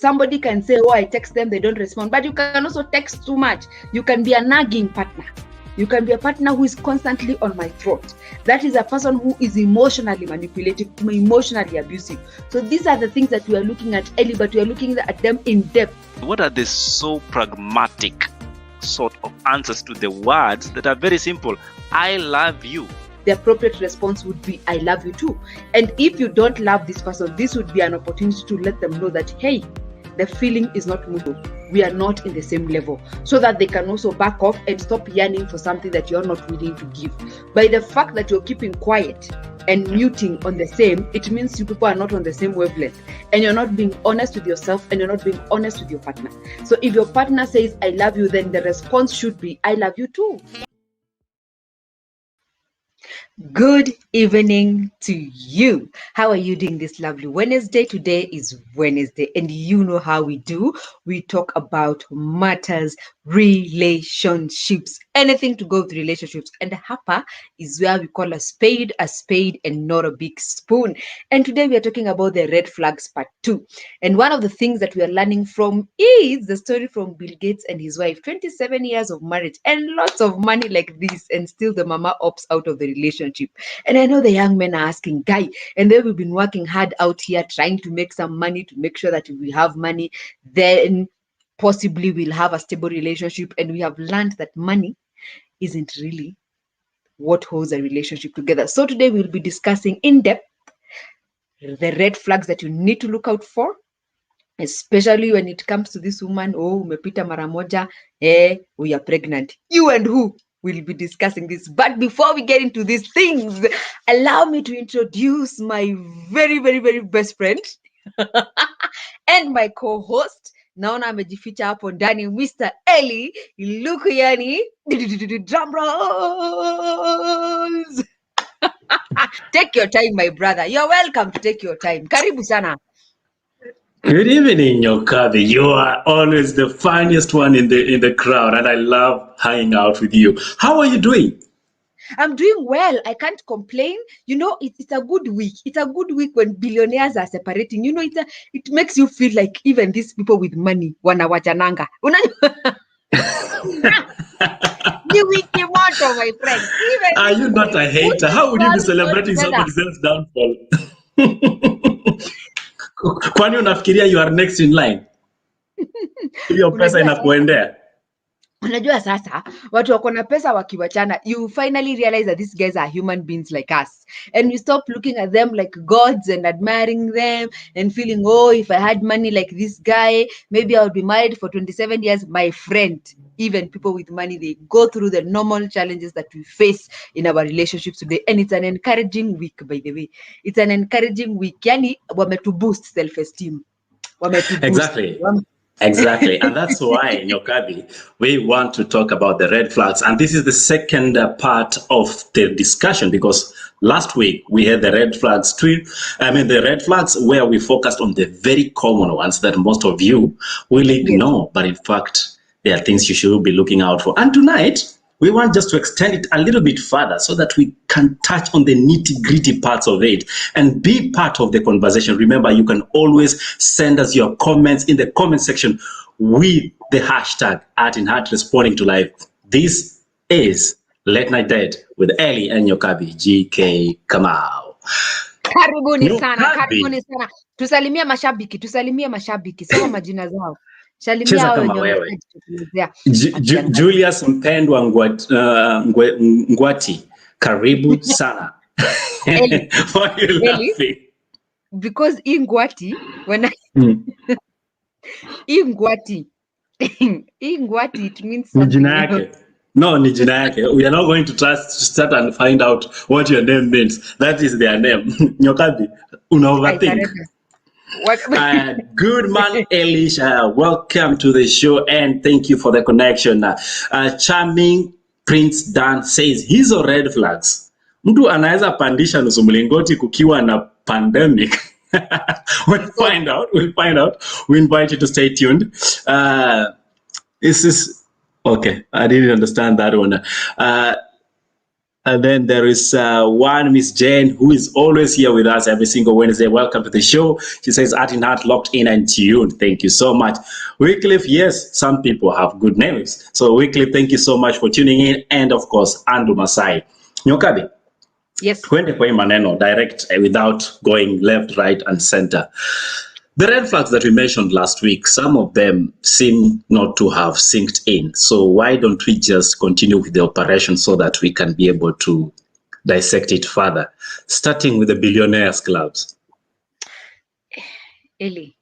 Somebody can say, oh, I text them, they don't respond. But you can also text too much. You can be a nagging partner. You can be a partner who is constantly on my throat. That is a person who is emotionally manipulative, emotionally abusive. So these are the things that we are looking at early, but we are looking at them in depth. What are the so pragmatic sort of answers to the words that are very simple? I love you. The appropriate response would be, I love you too. And if you don't love this person, this would be an opportunity to let them know that, hey, the feeling is not mutual. We are not in the same level, so that they can also back off and stop yearning for something that you're not willing to give. By the fact that you're keeping quiet and muting on the same, it means you people are not on the same wavelength, and you're not being honest with yourself, and you're not being honest with your partner. So if your partner says, I love you, then the response should be, I love you too. Good evening to you. How are you doing this lovely Wednesday? Today is Wednesday, and you know how we do. We talk about matters, relationships, anything to go with relationships. And hapa is where we call a spade and not a big spoon. And today we are talking about the red flags part 2. And one of the things that we are learning from is the story from Bill Gates and his wife. 27 years of marriage and lots of money like this, and still the mama opts out of the relationship. And I know the young men are asking, Guy, and then we've been working hard out here trying to make some money to make sure that if we have money, then possibly we'll have a stable relationship. And we have learned that money isn't really what holds a relationship together. So today we'll be discussing in depth the red flags that you need to look out for, especially when it comes to this woman. Oh, umepita mara moja, we are pregnant. You and who? We'll be discussing this. But before we get into these things, allow me to introduce my very, very, very best friend and my co-host. Naona amejificha hapo ndani, Mr. Eli Lukuyani. Drum rolls. Take your time, my brother. You're welcome to take your time. Karibu sana. Good evening, Nyokabi. You are always the funniest one in the crowd, and I love hanging out with you. How are you doing? I'm doing well. I can't complain. You know, it's a good week. It's a good week when billionaires are separating. You know, it makes you feel like even these people with money wanawachananga. Ni wiki moto, my friend. Even are you not a hater? How would you be celebrating somebody else's downfall? Kwani unafikiria you are next in line? Hiyo pesa inakuendea. Unajua sasa watu wako na pesa wakiwachana, you finally realize that these guys are human beings like us, and you stop looking at them like gods and admiring them and feeling, oh, if I had money like this guy, maybe I would be married for 27 years. My friend, even people with money, they go through the normal challenges that we face in our relationships today. And it's an encouraging week, by the way. It's an encouraging week. Yani, wametu boost self-esteem. Exactly. Exactly. And that's why, Nyokabi, we want to talk about the red flags. And this is the second part of the discussion, because last week we had the red flags too. The red flags where we focused on the very common ones that most of you will ignore. Yes. But in fact, there are things you should be looking out for. And tonight, we want just to extend it a little bit further so that we can touch on the nitty-gritty parts of it and be part of the conversation. Remember, you can always send us your comments in the comment section with the hashtag @InHeartRespondingToLife. This is Late Night Date with Eli and Nyokabi, GK Kamau. Karibuni sana, karibuni sana. Tusalimia mashabiki. Sema majina zao. Cheza kama wewe. Julius Mpendwa Ngwati, karibu sana. Why are you laughing? Because Ngwati, when I Ngwati, it means something. No, ni jina yake. We are not going to start and find out what your name means. That is their name. Nyokabi, una overthink. Good man, Elisha. Welcome to the show and thank you for the connection. Charming Prince Dan says hizo red flags. Mtu anaweza pandisha nusu mlingoti kukiwa na pandemic. We'll find out. We invite you to stay tuned. This is okay. I didn't understand that one. And then there is one Miss Jane who is always here with us every single Wednesday. Welcome to the show. She says, Art in Heart, locked in and tuned. Thank you so much. Wycliffe, yes, some people have good names. So Wycliffe, thank you so much for tuning in. And of course, Andu Masai. Nyokabi. Yes. Twende kwa maneno direct without going left, right, and center. The red flags that we mentioned last week, some of them seem not to have synced in. So why don't we just continue with the operation so that we can be able to dissect it further, starting with the billionaires clubs? Eli,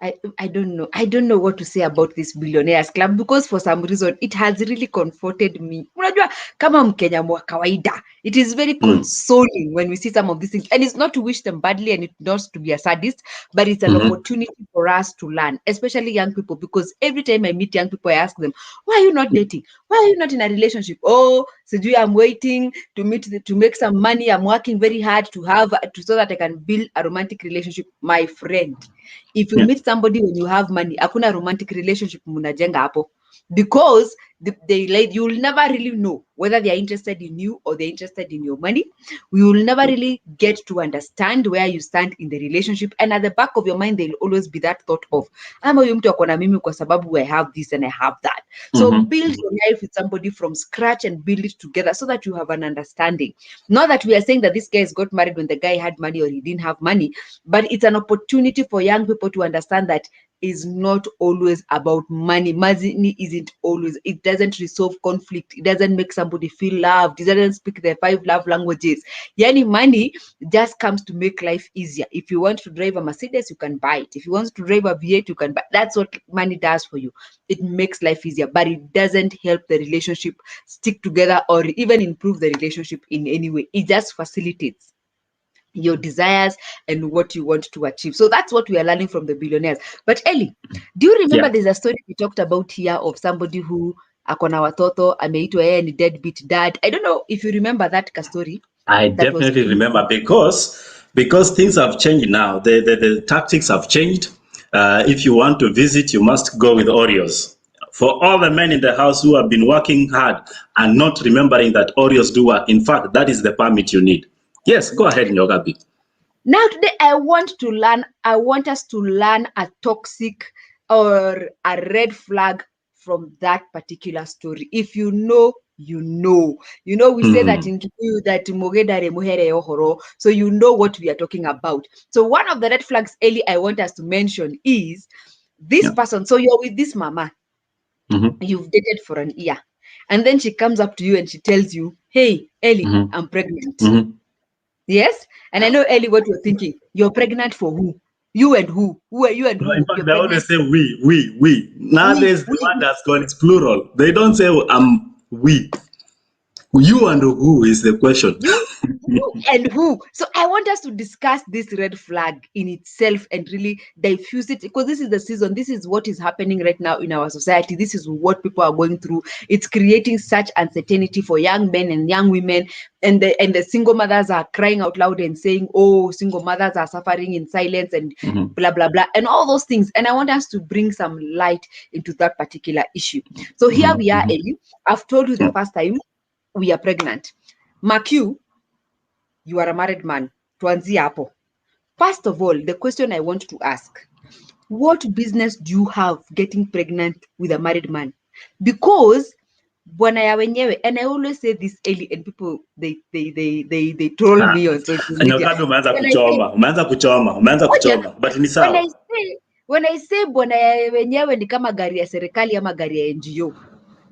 I don't know. I don't know what to say about this billionaires club because for some reason it has really comforted me. Unajua kama Mkenya wa kawaida, it is very consoling when we see some of these things. And it's not to wish them badly and it's not to be a sadist, but it's an opportunity for us to learn, especially young people, because every time I meet young people, I ask them, why are you not dating? Why are you not in a relationship? Oh, Sijui, I'm waiting to make some money. I'm working very hard so that I can build a romantic relationship. My friend, if you meet somebody when you have money, hakuna romantic relationship munajenga hapo, because you will never really know whether they are interested in you or they're interested in your money. We will never really get to understand where you stand in the relationship, and at the back of your mind there will always be that thought of, ama huyu mtu ako na mimi kwa sababu I have this and I have that. So build your life with somebody from scratch and build it together so that you have an understanding. Not that we are saying that this guy got married when the guy had money or he didn't have money, but it's an opportunity for young people to understand that is not always about money. Money isn't always, it doesn't resolve conflict. It doesn't make somebody feel loved. It doesn't speak the 5 love languages. Yani money just comes to make life easier. If you want to drive a Mercedes, you can buy it. If you want to drive a V8, you can buy. That's what money does for you. It makes life easier, but it doesn't help the relationship stick together or even improve the relationship in any way. It just facilitates your desires and what you want to achieve. So that's what we are learning from the billionaires. But Eli, do you remember there's a story we talked about here of somebody who akona watoto ameitwa yeye ni deadbeat dad? I don't know if you remember that story. I definitely remember because things have changed now. The tactics have changed. If you want to visit, you must go with Oreos. For all the men in the house who have been working hard and not remembering that Oreos do work, in fact, that is the permit you need. Yes, go ahead, Nyokabi. Now today I want us to learn a toxic or a red flag from that particular story. If you know, you know. You know, we say that in Kikuyu that mogedare muhere ohoro, so you know what we are talking about. So one of the red flags, Eli, I want us to mention is this person. So you're with this mama. You've dated for an year. And then she comes up to you and she tells you, hey, Eli, I'm pregnant. Yes? And I know, Eli, what you're thinking. You're pregnant for who? You and who? Who are you and who? In fact, they always say we. Nowadays, the word has gone, it's plural. They don't say we. You and who is the question. You and who? So I want us to discuss this red flag in itself and really diffuse it, because this is the season. This is what is happening right now in our society. This is what people are going through. It's creating such uncertainty for young men and young women, and the single mothers are crying out loud and saying, oh, single mothers are suffering in silence and blah blah blah and all those things. And I want us to bring some light into that particular issue. So here we are, Eli. I've told you the first time we are pregnant. Mark you are a married man. Tuanzie hapo. First of all, the question I want to ask, what business do you have getting pregnant with a married man? Because bwana ya wenyewe, and I always say this, Eli, and people they troll me on social media. Umeanza kuchoma. But ni sawa. When I say bwana ya wenyewe ni kama gari ya serikali ama gari ya NGO.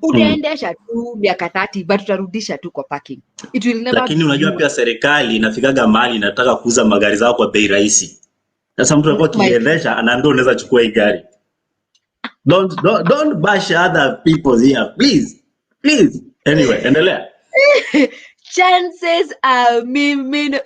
Utaendesha tu miaka 30 but utarudisha tu kwa parking. It will never. Lakini unajua pia serikali inafikaga mahali inataka kuuza magari zao kwa bei rahisi. Sasa mtu anakuwa kiendesha anaambia unaweza chukua hii gari. Don't bash other people here, please. Anyway, endelea. Chances are minimal.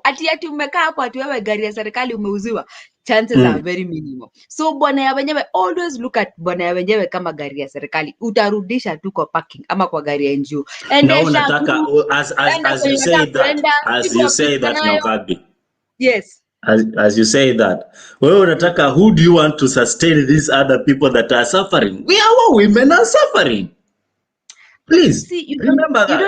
Ati umekaa hapo ati wewe gari ya serikali umeuziwa. Chances are very minimal. So bwana ya wenyewe, always look at bwana ya wenyewe kama gari ya serikali. Utarudisha tu kwa parking ama kwa gari ya NGO. And no, unataka as you say that Nyokabi. Yes. As you say that, wewe unataka, who do you want to sustain these other people that are suffering? We are women are suffering. Please See, remember that.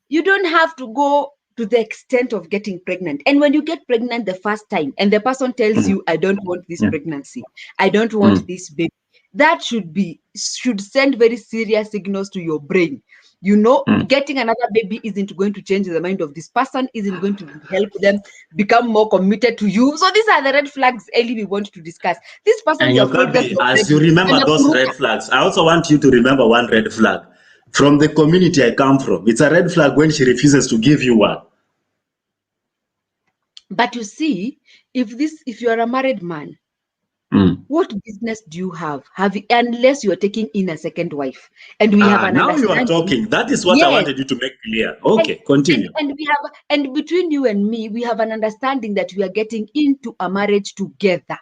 you don't have to go to the extent of getting pregnant. And when you get pregnant the first time and the person tells Mm, you, I don't want this mm, pregnancy, I don't want mm, this baby, that should send very serious signals to your brain. You know, mm. getting another baby isn't going to change the mind of this person, isn't going to help them become more committed to you. So these are the red flags, Ellie, we want to discuss. This person, And you have told them Yokabi, you're as you pregnant. remember those red flags, I also want you to remember one red flag. From the community I come from, it's a red flag when she refuses to give you one. But you see, if you are a married man, what business do you have unless you are taking in a second wife? And we have an Now you are understanding. talking. That is what I Yes. wanted you to make clear. And, Okay, continue. and between you and me, we have an understanding that we are getting into a marriage together.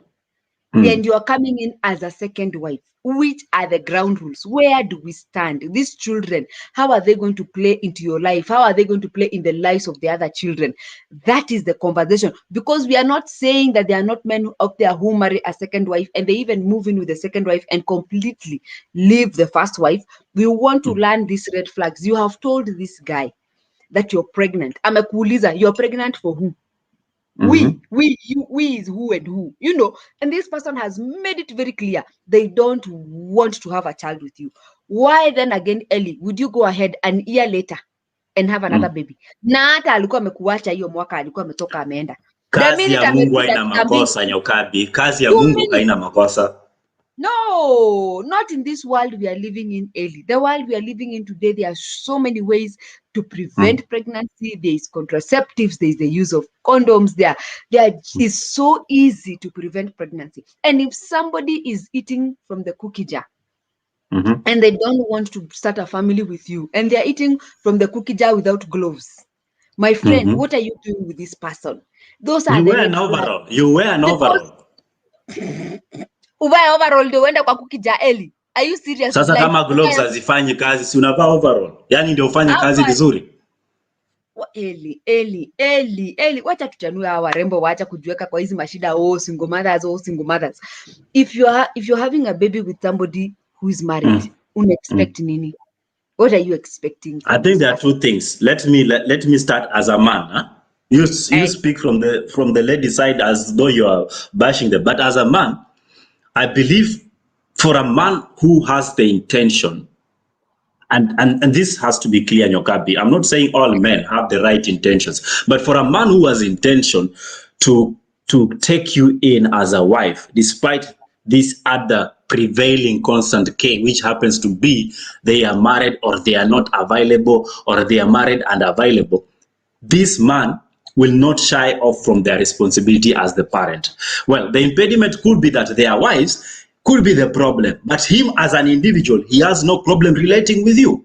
And you are coming in as a second wife. Which are the ground rules? Where do we stand? These children, how are they going to play into your life? How are they going to play in the lives of the other children? That is the conversation. Because we are not saying that there are not men out there who marry a second wife and they even move in with the second wife and completely leave the first wife. We want to learn these red flags. You have told this guy that you're pregnant. I'm a kuuliza, you're pregnant for who? We is who and who, you know, and this person has made it very clear they don't want to have a child with you. Why then again, Ellie, would you go ahead an year later and have another baby? Na hata alikuwa amekuacha hiyo mwaka, alikuwa ametoka ameenda. Kazi ya Mungu haina makosa, Nyokabi. Kazi ya Mungu haina makosa. No, not in this world we are living in, Ellie. The world we are living in today, there are so many ways to prevent pregnancy. There is contraceptives, there is the use of condoms. There is so easy to prevent pregnancy. And if somebody is eating from the cookie jar and they don't want to start a family with you, and they're eating from the cookie jar without gloves, my friend, what are you doing with this person? Those are You the wear an red flags. overall. You wear an overall. Uvae overall ndio uende kwa kukija, Eli? Are you serious? Sasa kama gloves hazifanyi kazi, si unavaa overall. Yaani ndio ufanye kazi vizuri. Eli, wacha tuchanue hawa warembo, wacha kujiweka kwa hizi mashida. Single mothers. If you're having a baby with somebody who is married, unexpect nini? What are you expecting? I think there are two things. Let me start as a man. Huh? You speak from the lady side as though you are bashing them, but as a man, I believe for a man who has the intention, and this has to be clear, Nyokabi. I'm not saying all men have the right intentions, but for a man who has intention to take you in as a wife, despite this other prevailing constant K, which happens to be they are married or they are not available, or they are married and available, this man will not shy off from their responsibility as the parent. Well, the impediment could be that their wives could be the problem, but him as an individual, he has no problem relating with you.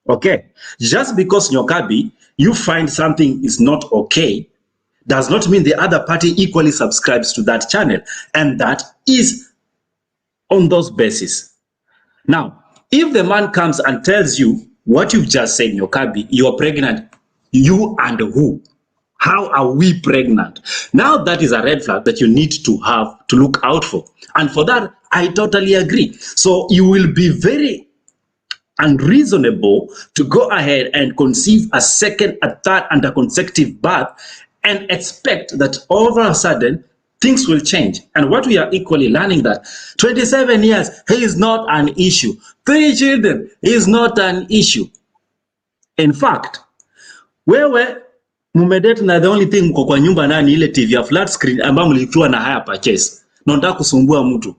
Okay? Just because, Nyokabi, you find something is not okay, does not mean the other party equally subscribes to that channel. And that is on those bases. Now, if the man comes and tells you what you've just said, Nyokabi, you're pregnant, you and who? How are we pregnant? Now that is a red flag that you need to have to look out for. And for that, I totally agree. So you will be very unreasonable to go ahead and conceive a second, a third, and a consecutive birth and expect that all of a sudden things will change. And what we are equally learning that 27 years is not an issue. 3 children is not an issue. In fact, wewe mumedate na the only thing mko kwa nyumba nani ile TV ya flat screen ambayo mlikuwa na haya purchase. Na nataka kusumbua mtu.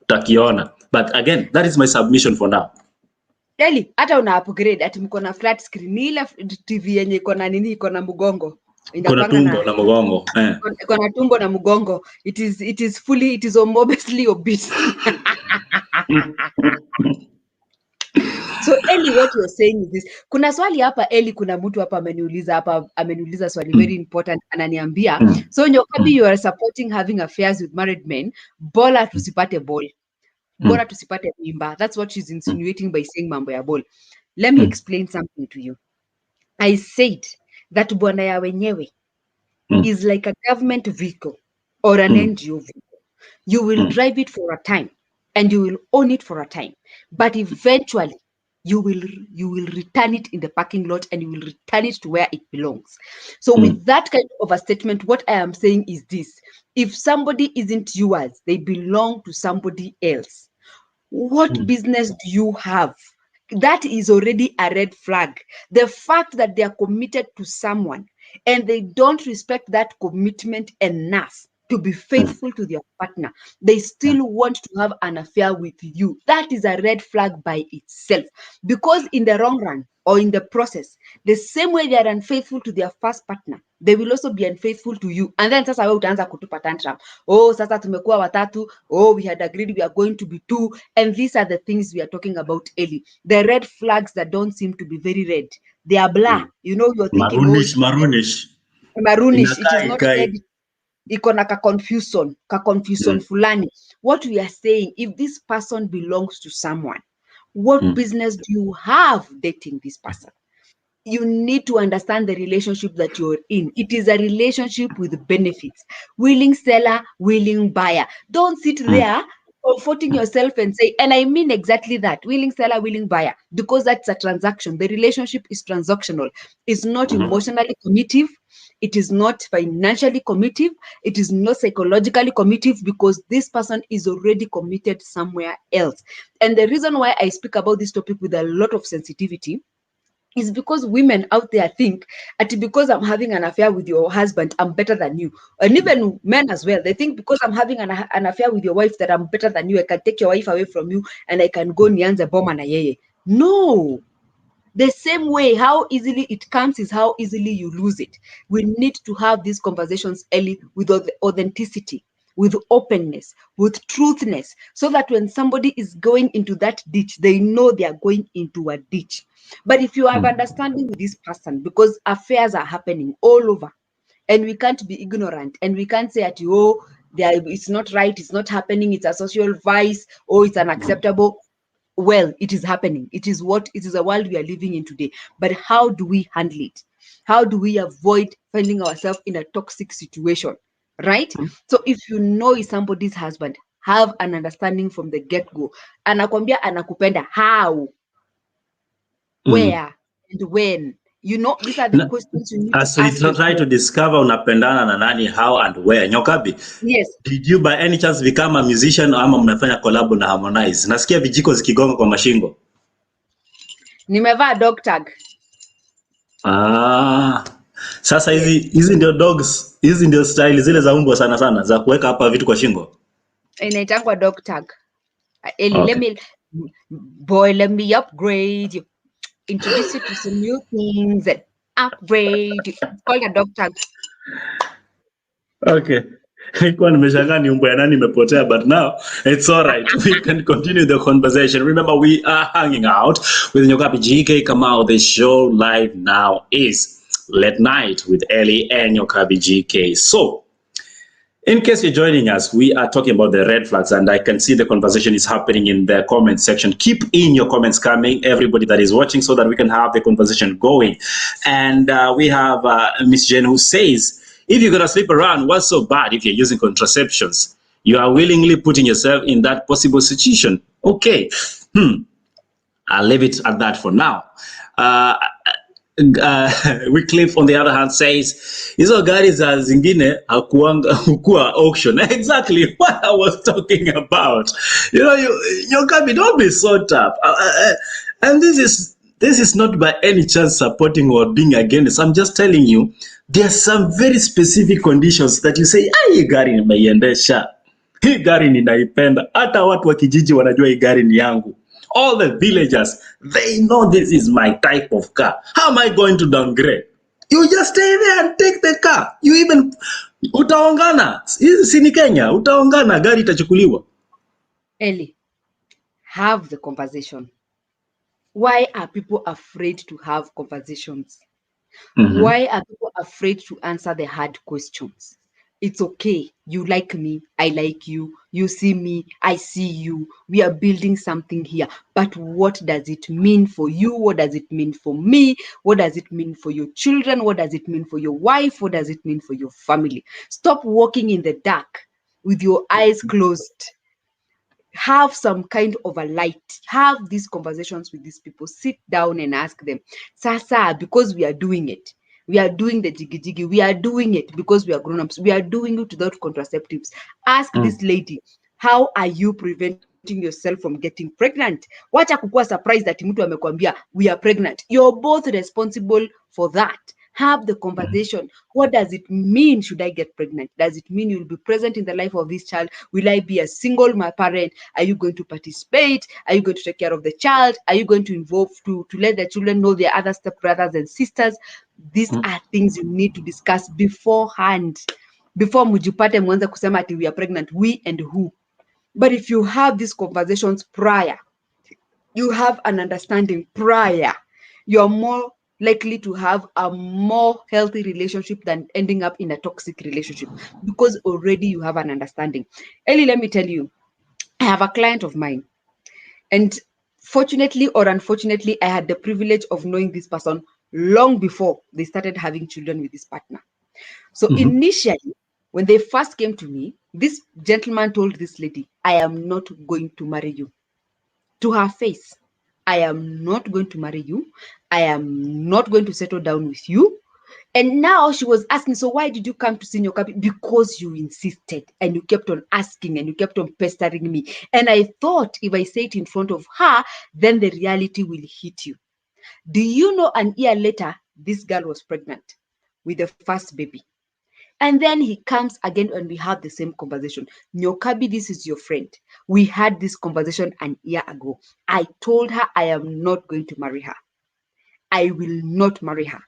Utakiona. But again, that is my submission for now. Eli, hata una upgrade ati mko na flat screen, ile TV yenye iko na nini, iko na mgongo. Kuna tumbo na mgongo. Iko na tumbo na mgongo. It is fully, it is obviously obese. So Eli, what you're saying is this. Kuna swali hapa Eli, kuna mtu hapa ameniuliza swali very important, ananiambia, so Nyokabi, you are supporting having affairs with married men, bora tusipate ball. Bora tusipate mimba. That's what she's insinuating by saying mambo ya ball. Let me explain something to you. I said that bwana ya wenyewe is like a government vehicle or an NGO vehicle. You will drive it for a time and you will own it for a time. But eventually, you will return it in the parking lot, and you will return it to where it belongs. So with that kind of a statement, what I am saying is this: if somebody isn't yours, they belong to somebody else. What business do you have? That is already a red flag. The fact that they are committed to someone and they don't respect that commitment enough to be faithful to their partner, they still want to have an affair with you. That is a red flag by itself. Because in the long run, or in the process, the same way they are unfaithful to their first partner, they will also be unfaithful to you. And then sasa wewe utaanza kutupa tantrum. Oh, sasa tumekuwa watatu. Oh, we had agreed we are going to be two. And these are the things we are talking about, Ellie. The red flags that don't seem to be very red. They are blah. You know, you're thinking, Maroonish. Maroonish. It is not Inakaa red. Iko na ka confusion fulani. What we are saying, if this person belongs to someone, what business do you have dating this person? You need to understand the relationship that you're in. It is a relationship with benefits. Willing seller, willing buyer. Don't sit there comforting yourself and say, and I mean exactly that, willing seller, willing buyer, because that's a transaction. The relationship is transactional. It's not emotionally committive. It is not financially committive. It is not psychologically committive, because this person is already committed somewhere else. And the reason why I speak about this topic with a lot of sensitivity is because women out there think that because I'm having an affair with your husband, I'm better than you. And even men as well, they think because I'm having an affair with your wife that I'm better than you. I can take your wife away from you and I can go nianze boma na yeye. No. The same way, how easily it comes is how easily you lose it. We need to have these conversations early with authenticity, with openness, with truthness, so that when somebody is going into that ditch, they know they are going into a ditch. But if you have understanding with this person, because affairs are happening all over, and we can't be ignorant, and we can't say at you, it's not right, it's not happening, it's a social vice, or it's unacceptable. Well, it is happening. It is a world we are living in today. But how do we handle it? How do we avoid finding ourselves in a toxic situation? Right? So if you know is somebody's husband, have an understanding from the get-go. Anakwambia anakupenda, how? Where? And when? You know, these are the questions you need to So you ask yourself. try to discover unapendana na nani, how and where. Nyokabi, Yes. did you by any chance become a musician ama mnafanya collab na Harmonize? Nasikia vijiko zikigonga kwa mashingo. Nimevaa dog tag. Sasa hizi ndio dogs, hizi ndio style zile za umbwa sana sana za kuweka hapa vitu kwa shingo. Inaitangwa dog tag. Ellie, let me upgrade you. Introduce you to some new things and upgrade. It's called a dog tag. Okay. Nilikuwa nimeshangaa ni umbwa ya nani imepotea, but now it's all right. We can continue the conversation. Remember, we are hanging out with Nyokabi GK Kamau. The show live now is Late Night with Ellie and Nyokabi GK. So, in case you're joining us, we are talking about the red flags, and I can see the conversation is happening in the comment section. Keep in your comments coming, everybody that is watching, so that we can have the conversation going. And we have Miss Jen, who says, if you're going to sleep around, what's so bad if you're using contraceptions? You are willingly putting yourself in that possible situation. Okay. I'll leave it at that for now. Wycliffe, on the other hand, says, hizo gari za zingine hakuwa auction. Exactly what I was talking about. You know, Nyokabi, don't be so tough. And this is not by any chance supporting or being against. I'm just telling you, there are some very specific conditions that you say, hii gari nimeiendesha, hii gari ninaipenda, hata watu wa kijiji wanajua hii gari ni yangu. All the villagers, they know this is my type of car. How am I going to downgrade? You just stay there and take the car. You even, utaongana. Si ni Kenya, utaongana, gari itachukuliwa. Ellie, have the conversation. Why are people afraid to have conversations? Why are people afraid to answer the hard questions? It's okay. You like me. I like you. You see me. I see you. We are building something here. But what does it mean for you? What does it mean for me? What does it mean for your children? What does it mean for your wife? What does it mean for your family? Stop walking in the dark with your eyes closed. have some kind of a light. Have these conversations with these people. Sit down and ask them, Sasa, because we are doing it. We are doing the jiggy jiggy. We are doing it because we are grown-ups. We are doing it without contraceptives. Ask this lady, how are you preventing yourself from getting pregnant? Wacha kukua surprised that mtu amekwambia we are pregnant. You're both responsible for that. Have the conversation. What does it mean? Should I get pregnant? Does it mean you'll be present in the life of this child? Will I be a single parent? Are you going to participate? Are you going to take care of the child? Are you going to involve to let the children know their other step brothers and sisters? These are things you need to discuss beforehand. Before mujipate mwanze kusema ati we are pregnant, we and who. But if you have these conversations prior, you have an understanding prior, you're more likely to have a more healthy relationship than ending up in a toxic relationship, because already you have an understanding. Ellie, let me tell you, I have a client of mine, and fortunately or unfortunately, I had the privilege of knowing this person long before they started having children with this partner. So initially, when they first came to me, this gentleman told this lady, I am not going to marry you. To her face, I am not going to marry you. I am not going to settle down with you. And now she was asking, so why did you come to see Nyokabi? Because you insisted and you kept on asking and you kept on pestering me. And I thought if I say it in front of her, then the reality will hit you. Do you know, an year later, this girl was pregnant with the first baby. And then he comes again and we have the same conversation. Nyokabi, this is your friend. We had this conversation an year ago. I told her I am not going to marry her. I will not marry her.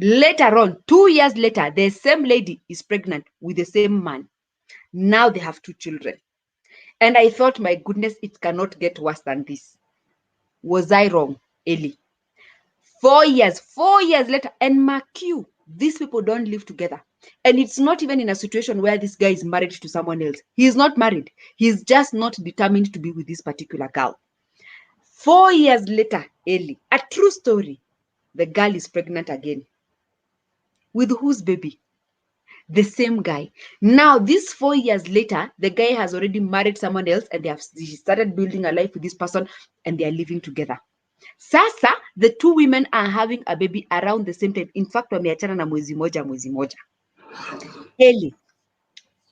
Later on, 2 years later, the same lady is pregnant with the same man. Now they have 2 children. And I thought, my goodness, it cannot get worse than this. Was I wrong, Ellie? 4 years later, and mark you, these people don't live together. And it's not even in a situation where this guy is married to someone else. He is not married. He's just not determined to be with this particular girl. 4 years later, Ellie, a true story, the girl is pregnant again. With whose baby? The same guy. Now, this 4 years later, the guy has already married someone else and he started building a life with this person and they are living together. Sasa, the 2 women are having a baby around the same time. In fact, wameachana na mwezi moja. Ellie,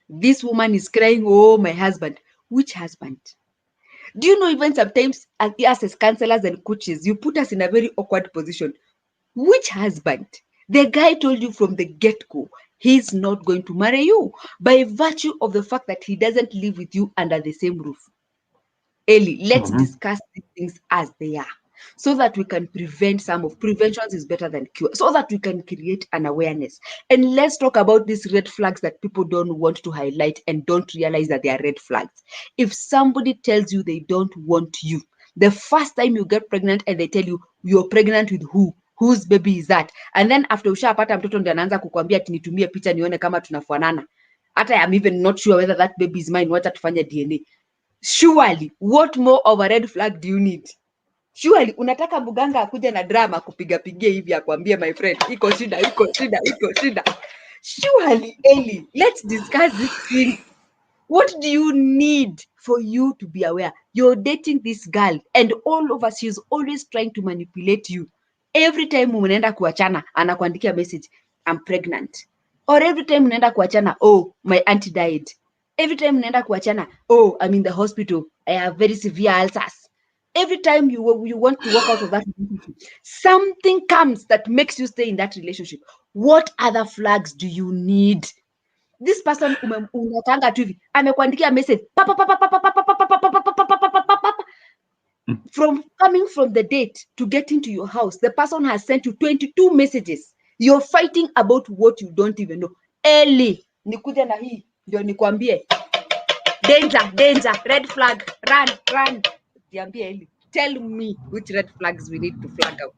this woman is crying, oh, my husband. Which husband? Do you know, even sometimes us as counselors and coaches, you put us in a very awkward position. Which husband? The guy told you from the get-go, he's not going to marry you by virtue of the fact that he doesn't live with you under the same roof. Ellie, let's discuss these things as they are, so that we can prevent some of prevention is better than cure, so that we can create an awareness. And let's talk about these red flags that people don't want to highlight and don't realize that they are red flags. If somebody tells you they don't want you, the first time you get pregnant and they tell you you're pregnant with who? Whose baby is that? And then after ushapata mtoto ndio anaanza kukwambia ati nitumie picha nione kama tunafanana. Hata I'm even not sure whether that baby is mine. Wacha tufanye DNA. Surely, what more of a red flag do you need? Surely, unataka mganga akuja na drama kupiga-pigia hivi akwambie, my friend, iko shida. Surely, Ellie, let's discuss this thing. What do you need for you to be aware? You're dating this girl and all of us, she's always trying to manipulate you. Every time unaenda kuachana, anakuandikia message, I'm pregnant. Or every time unaenda kuachana, oh, my auntie died. Every time unaenda kuachana, oh, I'm in the hospital. I have very severe ulcers. Every time you want to walk out of that relationship, something comes that makes you stay in that relationship. What other flags do you need? This person unatanga tu hivi amekuandikia message from coming from the date to getting to your house. The person has sent you 22 messages. You're fighting about what you don't even know. Ellie, nikuja na hii ndio nikwambie. Danger, red flag, run. Diambie Ellie, tell me which red flags we need to flag out.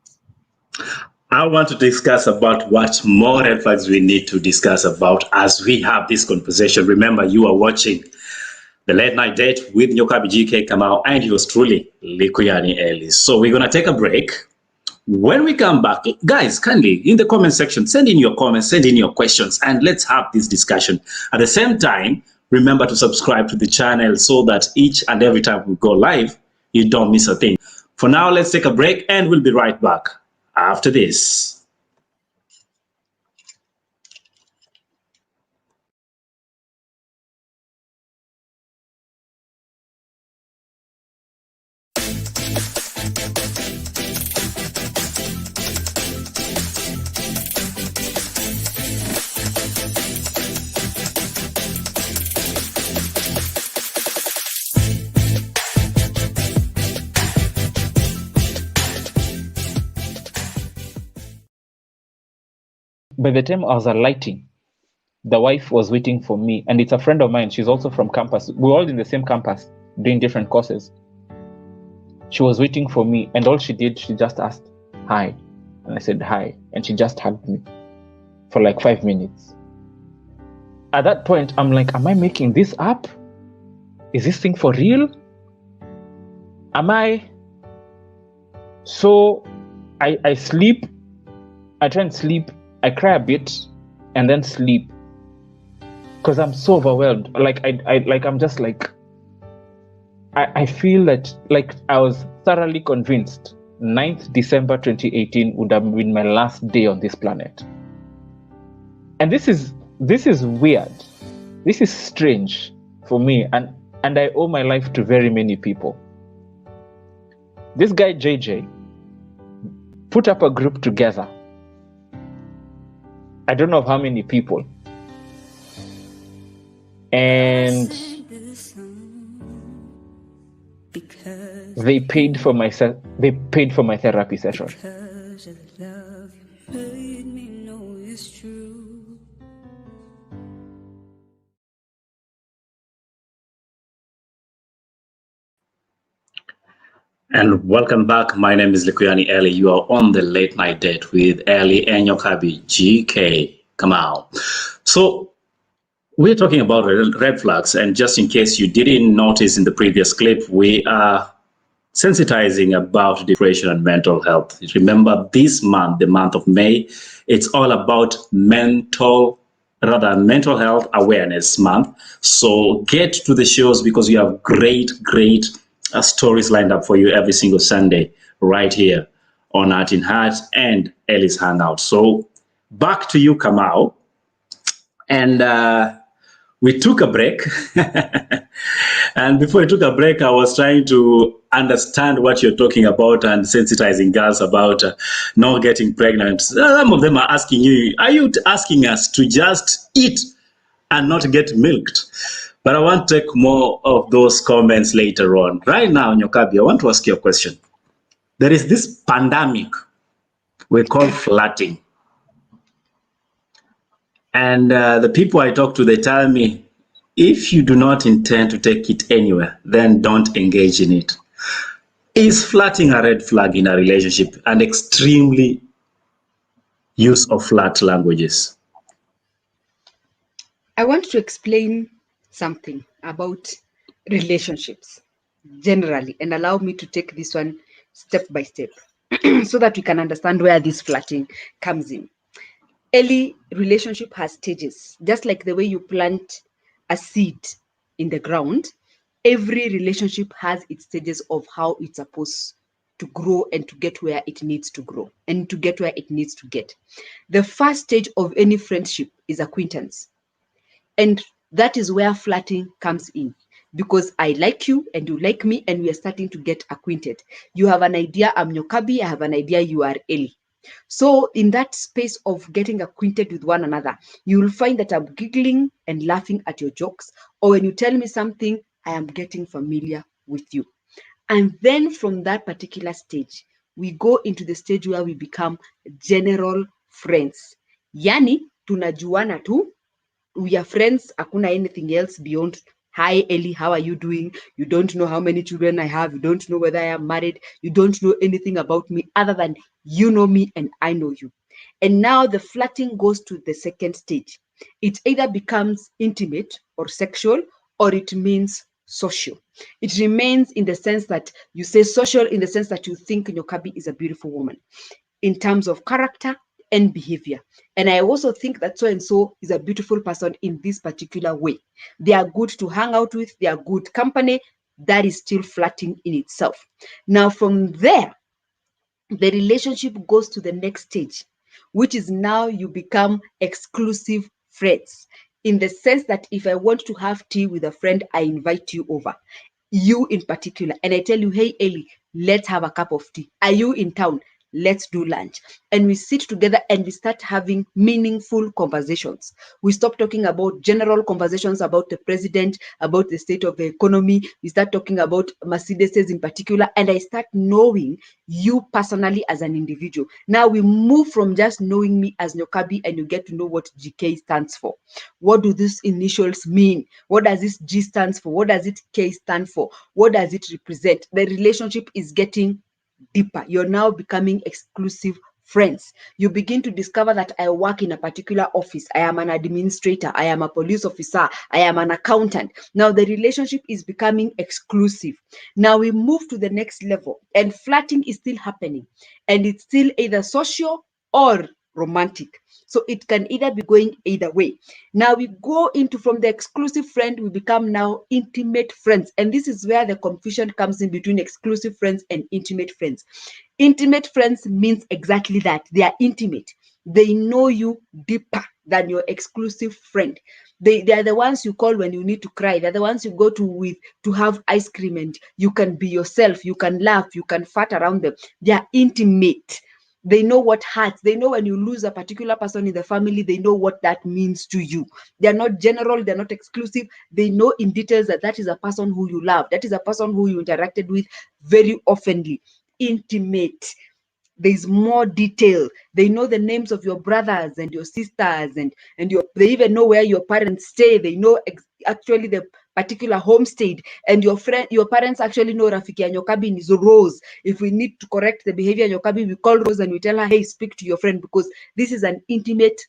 I want to discuss about what more red flags we need to discuss about as we have this conversation. Remember, you are watching The Late Night Date with Nyokabi GK Kamau and yours truly, Likuyani Ellie. So we're going to take a break. When we come back, guys, kindly, in the comment section, send in your comments, send in your questions, and let's have this discussion. At the same time, remember to subscribe to the channel so that each and every time we go live, you don't miss a thing. For now, let's take a break and we'll be right back after this. By the time I was alighting, the wife was waiting for me, and it's a friend of mine. She's also from campus. We're all in the same campus doing different courses. She was waiting for me, and all she did, she just asked, "Hi." And I said, "Hi." And she just hugged me for like 5 minutes. At that point, I'm like, am I making this up? Is this thing for real? Am I? So I sleep. I try and sleep. I cry a bit and then sleep because I'm so overwhelmed. I'm just like, I feel that like I was thoroughly convinced 9th December 2018 would have been my last day on this planet. And this is weird. This is strange for me, and I owe my life to very many people. This guy JJ put up a group together. I don't know how many people, and they paid for my therapy session. And welcome back. My name is Likuyani Eli. You are on the Late Night Date with Eli and Nyokabi, GK. Come on. So we're talking about red flags. And just in case you didn't notice in the previous clip, we are sensitizing about depression and mental health. Remember, this month, the month of May, it's all about mental health awareness month. So get to the shows because we have great stories lined up for you every single Sunday right here on Heart in Heart and Ellie's Hangout. So back to you, Kamau. And we took a break. And before we took a break, I was trying to understand what you're talking about and sensitizing girls about not getting pregnant. Some of them are asking you, are you asking us to just eat and not get milked? But I want to take more of those comments later on. Right now, Nyokabi, I want to ask you a question. There is this pandemic we call flirting. And the people I talk to, they tell me, if you do not intend to take it anywhere, then don't engage in it. Is flirting a red flag in a relationship and extremely use of flirt languages? I want to explain something about relationships generally, and allow me to take this one step by step so that we can understand where this flirting comes in. Early relationship has stages, just like the way you plant a seed in the ground. Every relationship has its stages of how it's supposed to grow and to get where it needs to grow and to get where it needs to get. The first stage of any friendship is acquaintance. And that is where flirting comes in, because I like you and you like me and we are starting to get acquainted. You have an idea, I'm Nyokabi, I have an idea, you are Eli. So in that space of getting acquainted with one another, you will find that I'm giggling and laughing at your jokes, or when you tell me something, I am getting familiar with you. And then from that particular stage, we go into the stage where we become general friends. Yani, tunajuana tu, we are friends, hakuna anything else beyond, hi Eli, how are you doing? You don't know how many children I have. You don't know whether I am married. You don't know anything about me other than you know me and I know you. And now the flirting goes to the second stage. It either becomes intimate or sexual, or it means social. It remains in the sense that you say social in the sense that you think Nyokabi is a beautiful woman. In terms of character and behavior. And I also think that so and so is a beautiful person in this particular way. They are good to hang out with, they are good company. That is still flirting in itself. Now, from there, the relationship goes to the next stage, which is now you become exclusive friends. In the sense that if I want to have tea with a friend, I invite you over, you in particular, and I tell you, hey, Ellie, let's have a cup of tea. Are you in town? Let's do lunch. And we sit together and we start having meaningful conversations. We stop talking about general conversations about the president, about the state of the economy. We start talking about Mercedes in particular, and I start knowing you personally as an individual. Now we move from just knowing me as Nyokabi, and you get to know what GK stands for. What do these initials mean? What does this G stands for? What does it K stand for? What does it represent? The relationship is getting deeper. You're now becoming exclusive friends. You begin to discover that I work in a particular office. I am an administrator. I am a police officer. I am an accountant. Now the relationship is becoming exclusive. Now we move to the next level, and flirting is still happening, and it's still either social or romantic. So it can either be going either way. Now we go into, from the exclusive friend, we become now intimate friends. And this is where the confusion comes in between exclusive friends and intimate friends. Intimate friends means exactly that. They are intimate. They know you deeper than your exclusive friend. They are the ones you call when you need to cry. They're the ones you go to with to have ice cream, and you can be yourself. You can laugh. You can fart around them. They are intimate. They know what hurts. They know when you lose a particular person in the family, they know what that means to you. They're not general, they're not exclusive. They know in details that that is a person who you love. That is a person who you interacted with very oftenly. Intimate. There's more detail. They know the names of your brothers and your sisters, and they even know where your parents stay. They know actually the particular homestead, and your parents actually know Rafiki and Nyokabi is Rose. If we need to correct the behavior of Nyokabi, we call Rose and we tell her, hey, speak to your friend, because this is an intimate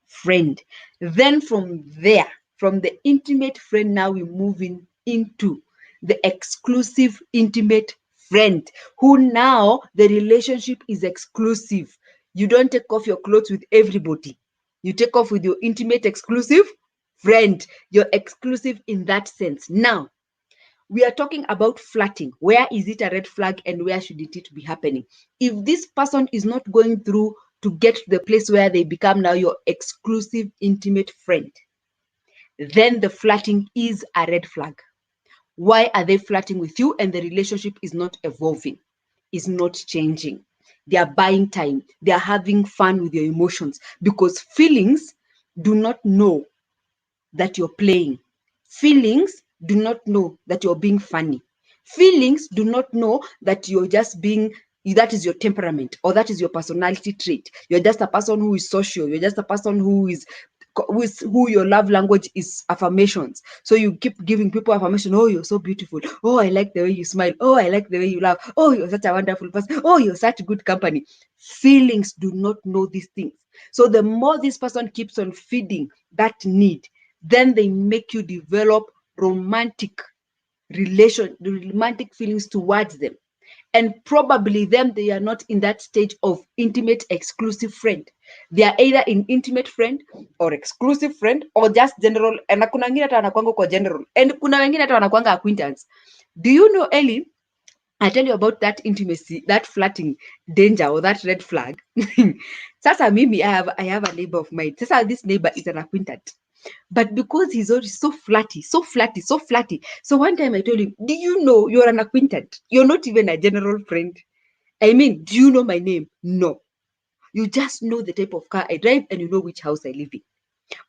friend. Then from there, from the intimate friend, now we move into the exclusive intimate friend, who now the relationship is exclusive. You don't take off your clothes with everybody. You take off with your intimate exclusive friend. You're exclusive in that sense. Now, we are talking about flirting. Where is it a red flag and where should it be happening? If this person is not going through to get to the place where they become now your exclusive intimate friend, then the flirting is a red flag. Why are they flirting with you and the relationship is not evolving, is not changing? They are buying time. They are having fun with your emotions, because feelings do not know that you're playing. Feelings do not know that you're being funny. Feelings do not know that you're just being, that is your temperament or that is your personality trait. You're just a person who is social. You're just a person who your love language is affirmations. So you keep giving people affirmation. Oh, you're so beautiful. Oh, I like the way you smile. Oh, I like the way you laugh. Oh, you're such a wonderful person. Oh, you're such good company. Feelings do not know these things. So the more this person keeps on feeding that need, then they make you develop romantic feelings towards them. And probably them, they are not in that stage of intimate exclusive friend. They are either in intimate friend or exclusive friend or just general. And kuna wengine hata wanakuanga kwa general, and kuna wengine hata wanakuanga acquaintance. Do you know, Ellie, I tell you about that intimacy, that flirting danger or that red flag. Sasa mimi, I have a neighbor of mine. Sasa this neighbor is an acquaintant. But because he's always so flirty. So one time I told him, do you know you're an acquaintant? You're not even a general friend. I mean, do you know my name? No. You just know the type of car I drive and you know which house I live in.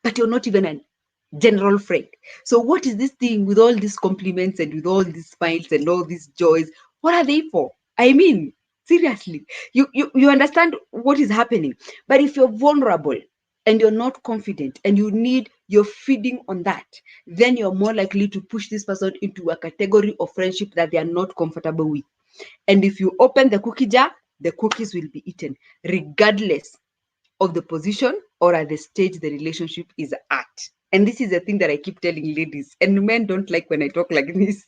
But you're not even a general friend. So what is this thing with all these compliments and with all these smiles and all these joys? What are they for? I mean, seriously, you understand what is happening. But if you're vulnerable and you're not confident and you're feeding on that, then you're more likely to push this person into a category of friendship that they are not comfortable with. And if you open the cookie jar, the cookies will be eaten, regardless of the position or at the stage the relationship is at. And this is the thing that I keep telling ladies, and men don't like when I talk like this.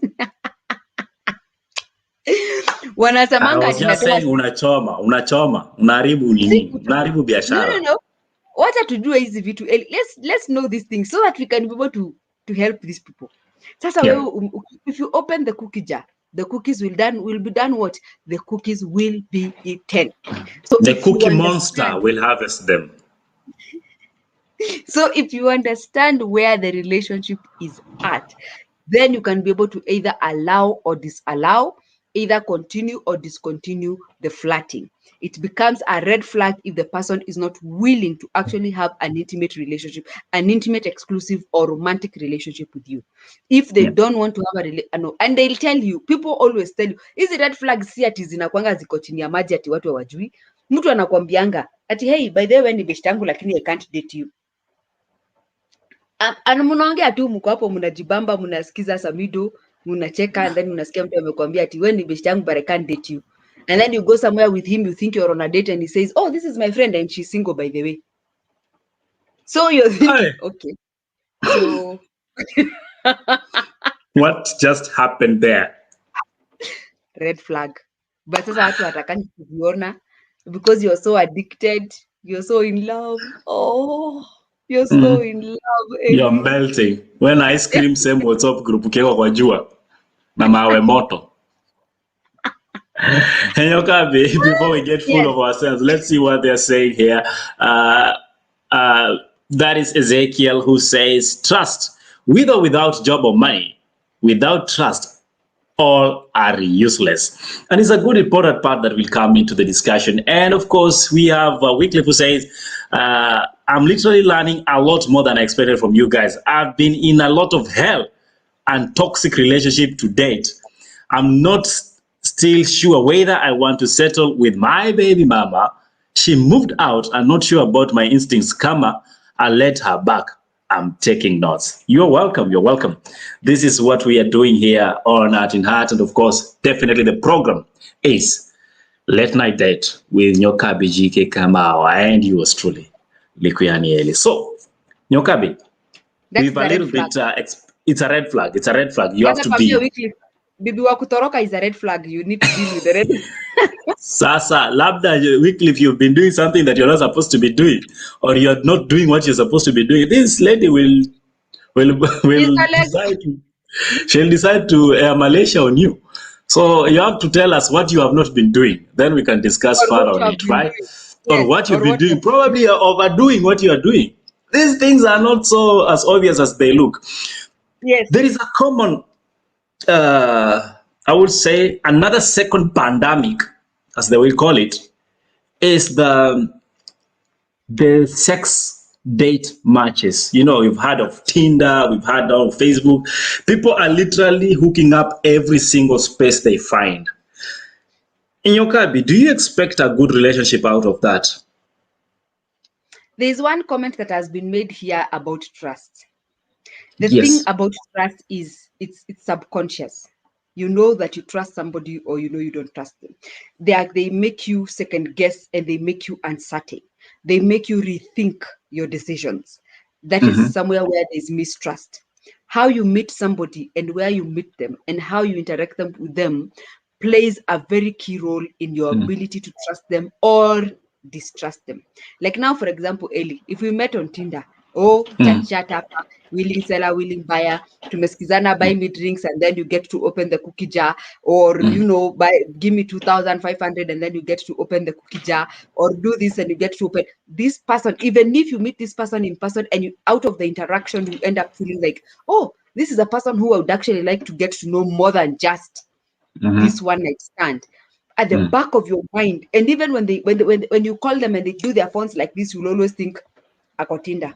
I Wanasemanga was ati just natoa saying unachoma, unaharibu nini? Unaharibu no, biashara. no. Wacha tujue hizi vitu. Let's know these things so that we can be able to help these people. Sasa Yeah. wewe if you open the cookie jar, the cookies will be done what? The cookies will be eaten. So The if you cookie monster understand, will harvest them. so if you understand where the relationship is at, then you can be able to either allow or disallow, either continue or discontinue the flirting. It becomes a red flag if the person is not willing to actually have an intimate relationship, an intimate, exclusive, or romantic relationship with you. If they Yeah. don't want to have no, and they'll tell you, people always tell you, hizi red flags si ati zinakwanga ziko chini ya maji ati watu hawajui. Mtu anakwambianga ati hey, by the way ni best yangu lakini I can't date you. Mnaongea tu, mko hapo mnajibamba, mnasikiza Samido, mnacheka, and then unasikia mtu amekwambia ati wewe ni best yangu but I can't date you. And then you go somewhere with him, you think you're on a date and he says, oh, this is my friend and she's single by the way. So you're thinking, okay. So What just happened there? red flag. But sasa watu watakangi kuviona because you're so addicted, you're so in love. Oh, you're so in love. You're Eli. melting. When ice cream same WhatsApp group ukiwa kwa jua na mawe moto. Hey, Okabe, before we get full Yes. of ourselves, let's see what they're saying here. That is Ezekiel who says, trust, with or without job or money, without trust, all are useless. And it's a good important part that will come into the discussion. And of course, we have Wycliffe who says, I'm literally learning a lot more than I expected from you guys. I've been in a lot of hell and toxic relationship to date. I'm not still sure whether I want to settle with my baby mama. She moved out. I'm not sure about my instincts. Kama, I let her back. I'm taking notes. You're welcome. You're welcome. This is what we are doing here on Art in Heart. And of course, definitely the program is Late Night Date with Nyokabi GK Kamawa and yours truly, Likuyani Eli. So, Nyokabi, That's we've the a red little flag. bit, it's a red flag. It's a red flag. You have Kwanza to kwambia be. Wycliffe, bibi wa kutoroka is a red flag. You need to deal with the red. Sasa, labda Wycliffe, you've been doing something that you're not supposed to be doing, or you're not doing what you're supposed to be doing. This lady will decide. She'll decide to Malaysia on you. So you have to tell us what you have not been doing. Then we can discuss Or what further you on have it, been right? doing. Or Yes, what you've or been what you doing. have Probably you're overdoing what you are doing. These things are not so as obvious as they look. Yes. There is a common, I would say, another second pandemic, as they will call it, is the sex date matches. You know, we've heard of Tinder, we've heard of Facebook. People are literally hooking up every single space they find. In your Kabi, do you expect a good relationship out of that? There's one comment that has been made here about trust. The Yes. thing about trust is it's subconscious. You know that you trust somebody or you know you don't trust them. They make you second guess and they make you uncertain. They make you rethink your decisions. That is somewhere where there's mistrust. How you meet somebody and where you meet them and how you interact with them plays a very key role in your ability to trust them or distrust them. Like now, for example, Ellie, if we met on Tinder, chat up, willing seller, willing buyer, tumeskizana, buy me drinks, and then you get to open the cookie jar, or give me 2,500 and then you get to open the cookie jar, or do this and you get to open this person. Even if you meet this person in person and you out of the interaction, you end up feeling like, oh, this is a person who I would actually like to get to know more than just this one night stand. At the back of your mind, and even when you call them and they do their phones like this, you'll always think ako Tinder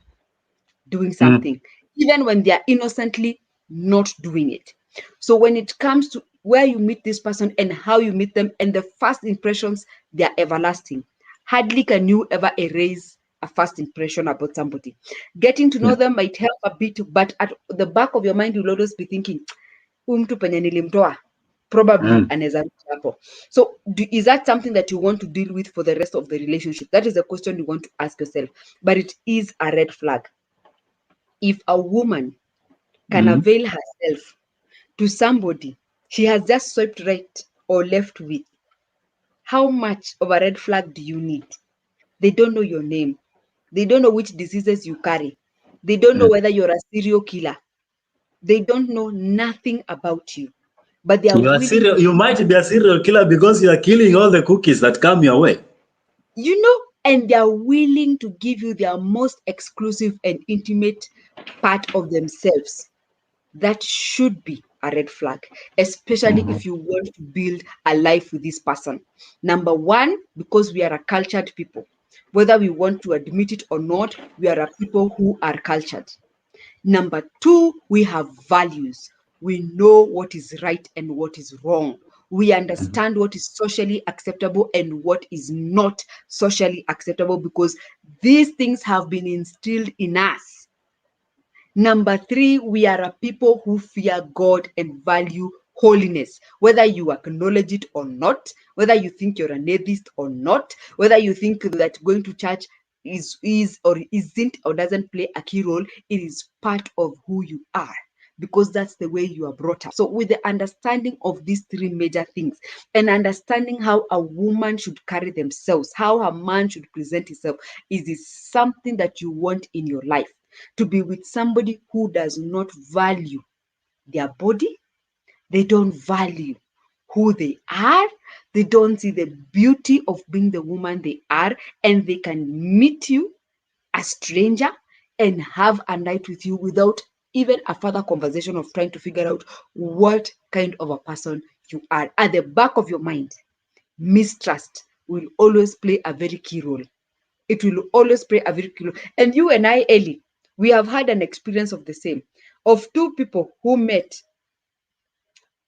doing something, even when they are innocently not doing it. So when it comes to where you meet this person and how you meet them and the first impressions, they are everlasting. Hardly can you ever erase a first impression about somebody. Getting to know them might help a bit, but at the back of your mind, you'll always be thinking, mtu penye nilimtoa probably anaweza hapo. So is that something that you want to deal with for the rest of the relationship? That is a question you want to ask yourself. But it is a red flag. If a woman can avail herself to somebody, she has just swiped right or left with, how much of a red flag do you need? They don't know your name. They don't know which diseases you carry. They don't know whether you're a serial killer. They don't know nothing about you. But they are willing You might be a serial killer because you are killing all the cookies that come your way. And they are willing to give you their most exclusive and intimate part of themselves. That should be a red flag, especially if you want to build a life with this person. Number one, because we are a cultured people. Whether we want to admit it or not, we are a people who are cultured. Number two, we have values. We know what is right and what is wrong. We understand what is socially acceptable and what is not socially acceptable because these things have been instilled in us. Number three, we are a people who fear God and value holiness, whether you acknowledge it or not, whether you think you're an atheist or not, whether you think that going to church is or isn't or doesn't play a key role. It is part of who you are because that's the way you are brought up. So with the understanding of these three major things and understanding how a woman should carry themselves, how a man should present himself, is something that you want in your life. To be with somebody who does not value their body, they don't value who they are, they don't see the beauty of being the woman they are, and they can meet you, a stranger, and have a night with you without even a further conversation of trying to figure out what kind of a person you are. At the back of your mind, mistrust will always play a very key role. It will always play a very key role. And you and I, Ellie, we have had an experience of the same, of two people who met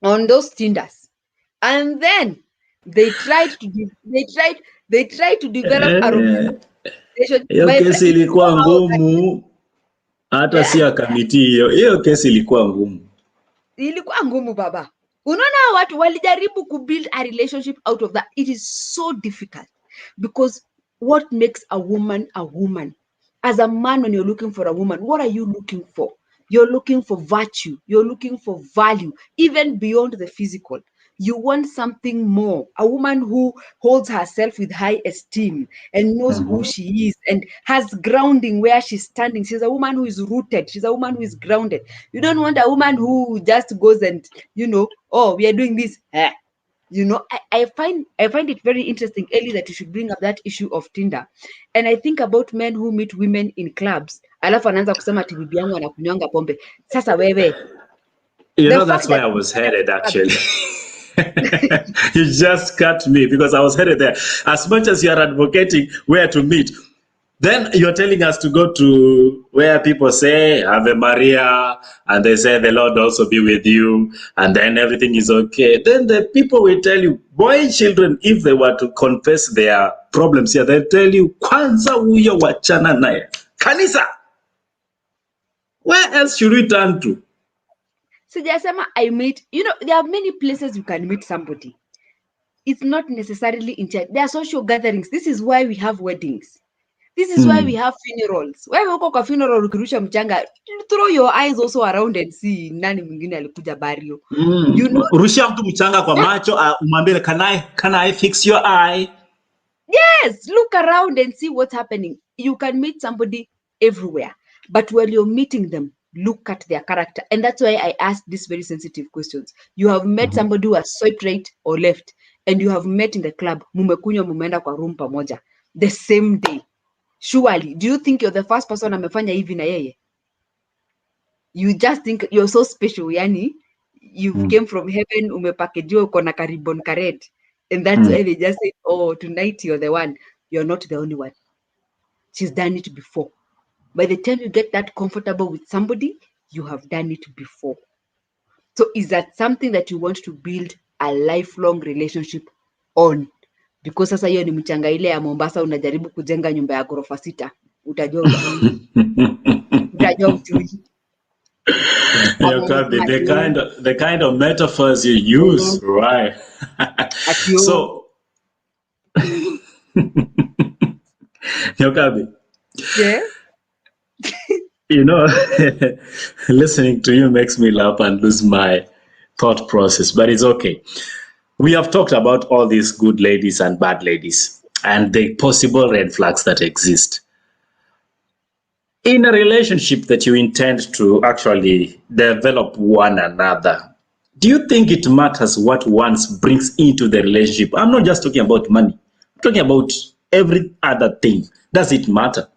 on those Tinders, and then they tried to develop a relationship. Hiyo My friend, kesi you know ilikuwa how ngumu, hata si ya kamiti hiyo. Hiyo kesi ilikuwa ngumu. ilikuwa ngumu baba. Unaona watu walijaribu kubuild a relationship out of that. It is so difficult because what makes a woman a woman? As a man, when you're looking for a woman, what are you looking for? You're looking for virtue. You're looking for value, even beyond the physical. You want something more. A woman who holds herself with high esteem and knows who she is and has grounding where she's standing. She's a woman who is rooted. She's a woman who is grounded. You don't want a woman who just goes and, oh, we are doing this. I find it very interesting, Ellie, that you should bring up that issue of Tinder. And I think about men who meet women in clubs. Alafu anaanza kusema ati bibi yangu anakunywanga pombe. Sasa wewe. That's where I was headed, actually. You just cut me because I was headed there. As much as you are advocating where to meet, then you're telling us to go to where people say Ave Maria, and they say the Lord also be with you, and then everything is okay. Then the people will tell you, boy children, if they were to confess their problems here, they'll tell you, kwanza huyo wachana naye. Kanisa! Where else should we turn to? Sijasema I meet, there are many places you can meet somebody. It's not necessarily in church. There are social gatherings. This is why we have weddings. This is why we have funerals. Wewe uko kwa funeral ukirusha mchanga, throw your eyes also around and see nani mwingine alikuja burial. Rusha mtu mchanga kwa macho, umwambie, can I fix your eye? Yes, look around and see what's happening. You can meet somebody everywhere, but while you're meeting them, look at their character. And that's why I asked these very sensitive questions. You have met somebody who has swiped right or left, and you have met in the club, mumekunywa mumeenda kwa room pamoja the same day. Surely, do you think you're the first person amefanya hivi na yeye? You just think you're so special, yani you came from heaven, umepakejiwa uko na karibon kared, and that's why they just say, oh, tonight you're the one. You're not the only one. She's done it before. By the time you get that comfortable with somebody, you have done it before. So is that something that you want to build a lifelong relationship on? Because sasa hiyo ni mchanga ile ya Mombasa, unajaribu kujenga nyumba ya ghorofa 6, utajua ujui. The kind of metaphors you use, right? So, Yokabi. Yeah. Listening to you makes me laugh and lose my thought process, but it's okay. We have talked about all these good ladies and bad ladies and the possible red flags that exist. In a relationship that you intend to actually develop one another, do you think it matters what one brings into the relationship? I'm not just talking about money. I'm talking about every other thing. Does it matter?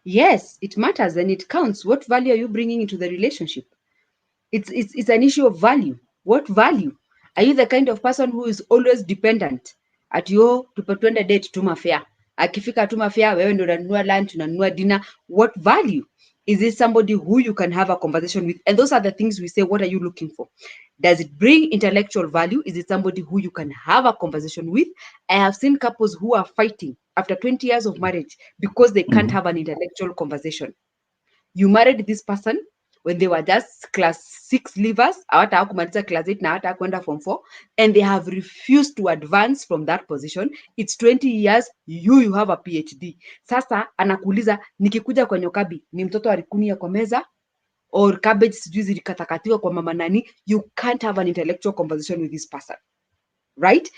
Yes, it matters and it counts. What value are you bringing into the relationship? It's an issue of value. What value? Are you the kind of person who is always dependent? At yo tupatwende date tuma fare. Akifika tuma fare, wewe ndo unanunua lunch, unanunua dinner. What value? Is it somebody who you can have a conversation with? And those are the things we say, what are you looking for? Does it bring intellectual value? Is it somebody who you can have a conversation with? I have seen couples who are fighting after 20 years of marriage because they can't have an intellectual conversation. You married this person when they were just class 6 leavers, hawata hawakumaliza class 8 na hawata kwenda form 4, and they have refused to advance from that position. It's 20 years, you have a PhD. Sasa anakuuliza nikikuja kwa nyokabi ni mtoto alikunia kwa meza or cabbage sijui zilikatakatiwa kwa mama nani. You can't have an intellectual conversation with this person, right?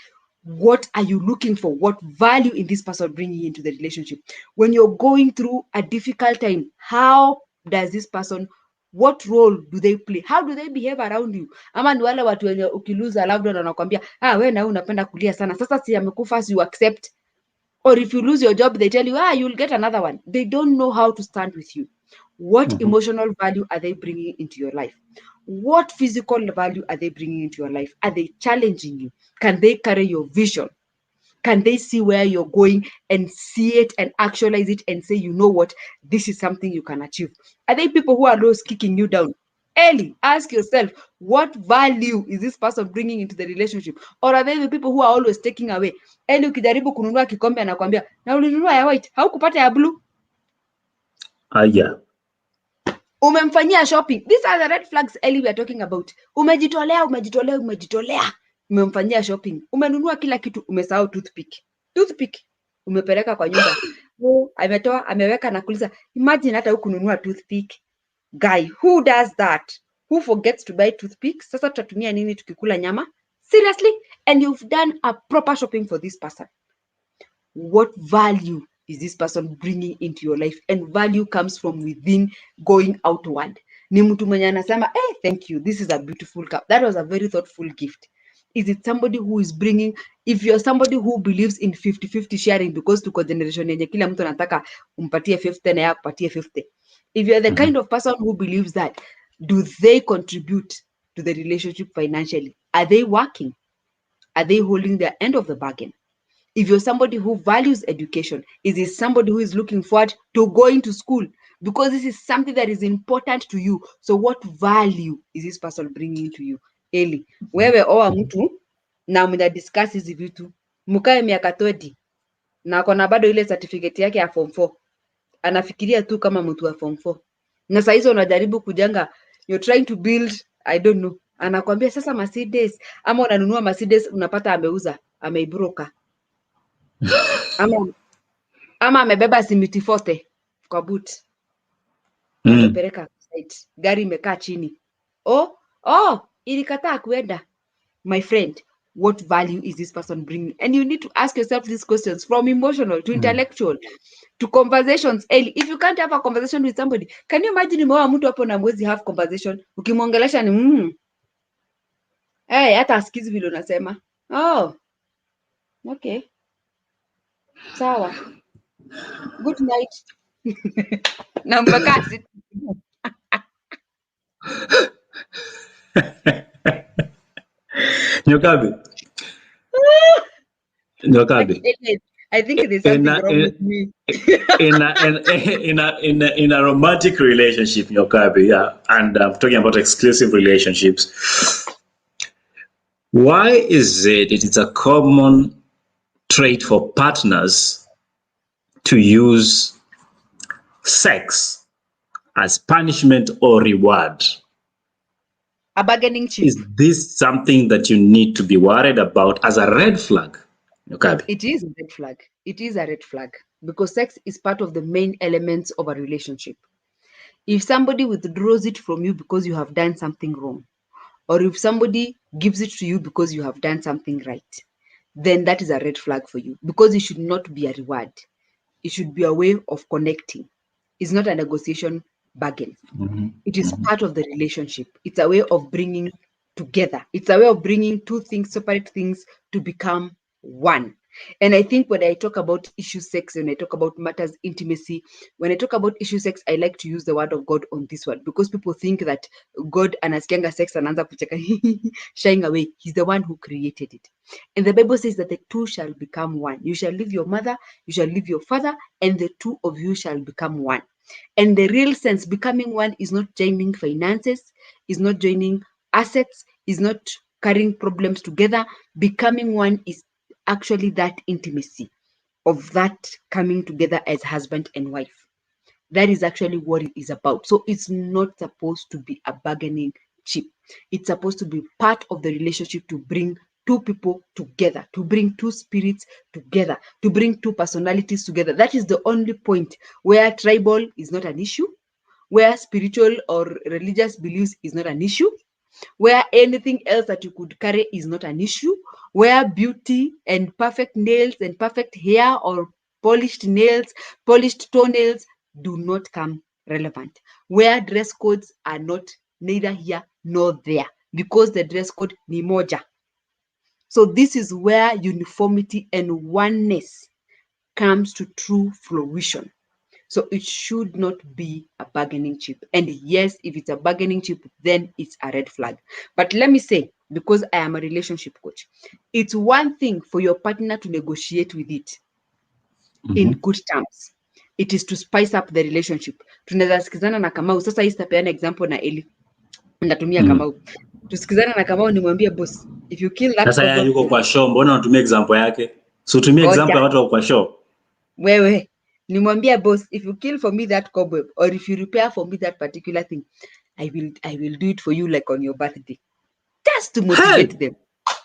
What are you looking for? What value in this person bringing into the relationship? When you're going through a difficult time, how does this person, what role do they play? How do they behave around you? Ama ni wale watu wenye ukiluza labda wanakuambia wewe na unapenda kulia sana, sasa si amekufa, you accept. Or if you lose your job, they tell you you'll get another one. They don't know how to stand with you. What emotional value are they bringing into your life? What physical value are they bringing into your life? Are they challenging you? Can they carry your vision? Can they see where you're going and see it and actualize it and say, you know what, this is something you can achieve? Are they people who are always kicking you down? Ellie, ask yourself, what value is this person bringing into the relationship? Or are they the people who are always taking away? Ellie, ukijaribu kununua kikombe anakuambia, na ulinunua ya white, haukupata ya blue? Yeah. Umemfanyia shopping. These are the red flags, Ellie, we are talking about. Umejitolea. Umemfanyia shopping. Umenunua kila kitu, umesahau toothpick. Umepeleka kwa nyumba. Ametoa, ameweka na kuuliza. Imagine hata hukununua toothpick. Guy, who does that? Who forgets to buy toothpick? Sasa tutatumia nini tukikula nyama? Seriously? And you've done a proper shopping for this person. What value is this person bringing into your life? And value comes from within, going outward. Ni mtu mwenye anasema, thank you, this is a beautiful cup. That was a very thoughtful gift. Is it somebody who is bringing, if you're somebody who believes in 50-50 sharing, because tuko generation yenye kila mtu anataka umpatie 50 na yeye akupatie 50. If you're the kind of person who believes that, do they contribute to the relationship financially? Are they working? Are they holding their end of the bargain? If you're somebody who values education, is it somebody who is looking forward to going to school? Because this is something that is important to you. So what value is this person bringing to you? Eli, wewe oa mtu na mna discuss hizi vitu, mkae miaka 20 na kona bado ile certificate yake ya form 4. Anafikiria tu kama mtu wa form 4. Na saa hizo unajaribu kujanga, you're trying to build, I don't know. Anakuambia sasa Mercedes, ama unanunua Mercedes unapata ameuza, ameibroka. Ama amebeba simiti forte kwa boot. Amepeleka site. Gari imekaa chini. Ilikataa kuenda. My friend, what value is this person bringing? And you need to ask yourself these questions, from emotional to intellectual to conversations. If you can't have a conversation with somebody, can you imagine umeoa mtu hapo na mwezi have conversation? Ukimwongelesha ni hata asikizi vile unasema. Okay. Sawa. Good night. Namba kasi. Nyokabi. I think there's something wrong with me. in a romantic relationship, Nyokabi, and I'm talking about exclusive relationships. Why is it's a common trait for partners to use sex as punishment or reward? A bargaining chip. Is this something that you need to be worried about as a red flag? Nyokabi? It is a red flag. It is a red flag because sex is part of the main elements of a relationship. If somebody withdraws it from you because you have done something wrong, or if somebody gives it to you because you have done something right, then that is a red flag for you, because it should not be a reward. It should be a way of connecting. It's not a negotiation bargain. It is part of the relationship. It's a way of bringing together. It's a way of bringing two things, separate things, to become one. And I think when I talk about issue sex, when I talk about matters intimacy, when I talk about issue sex, I like to use the word of God on this one, because people think that God anasikianga sex anaanza kucheka shying away. He's the one who created it. And the Bible says that the two shall become one. You shall leave your mother, you shall leave your father, and the two of you shall become one. And the real sense, becoming one, is not joining finances, is not joining assets, is not carrying problems together. Becoming one is actually that intimacy of that coming together as husband and wife. That is actually what it is about. So it's not supposed to be a bargaining chip. It's supposed to be part of the relationship to bring two people together, to bring two spirits together, to bring two personalities together. That is the only point where tribal is not an issue, where spiritual or religious beliefs is not an issue, where anything else that you could carry is not an issue, where beauty and perfect nails and perfect hair or polished nails, polished toenails do not come relevant, where dress codes are not neither here nor there, because the dress code ni moja. So this is where uniformity and oneness comes to true fruition. So it should not be a bargaining chip. And yes, if it's a bargaining chip, then it's a red flag. But let me say, because I am a relationship coach, it's one thing for your partner to negotiate with it in good terms. It is to spice up the relationship. Tunaweza sikizana na Kamau. Sasa hii sitapeana example na Eli. Natumia Kamau. Tusikizana na Kamau nimwambie boss, if you kill that Sasa yeye yuko kwa show, mbona unatumia example yake? So tumia example ya watu wa kwa show. Wewe nimwambie boss, if you kill for me that cobweb, or if you repair for me that particular thing, I will do it for you like on your birthday, just to motivate them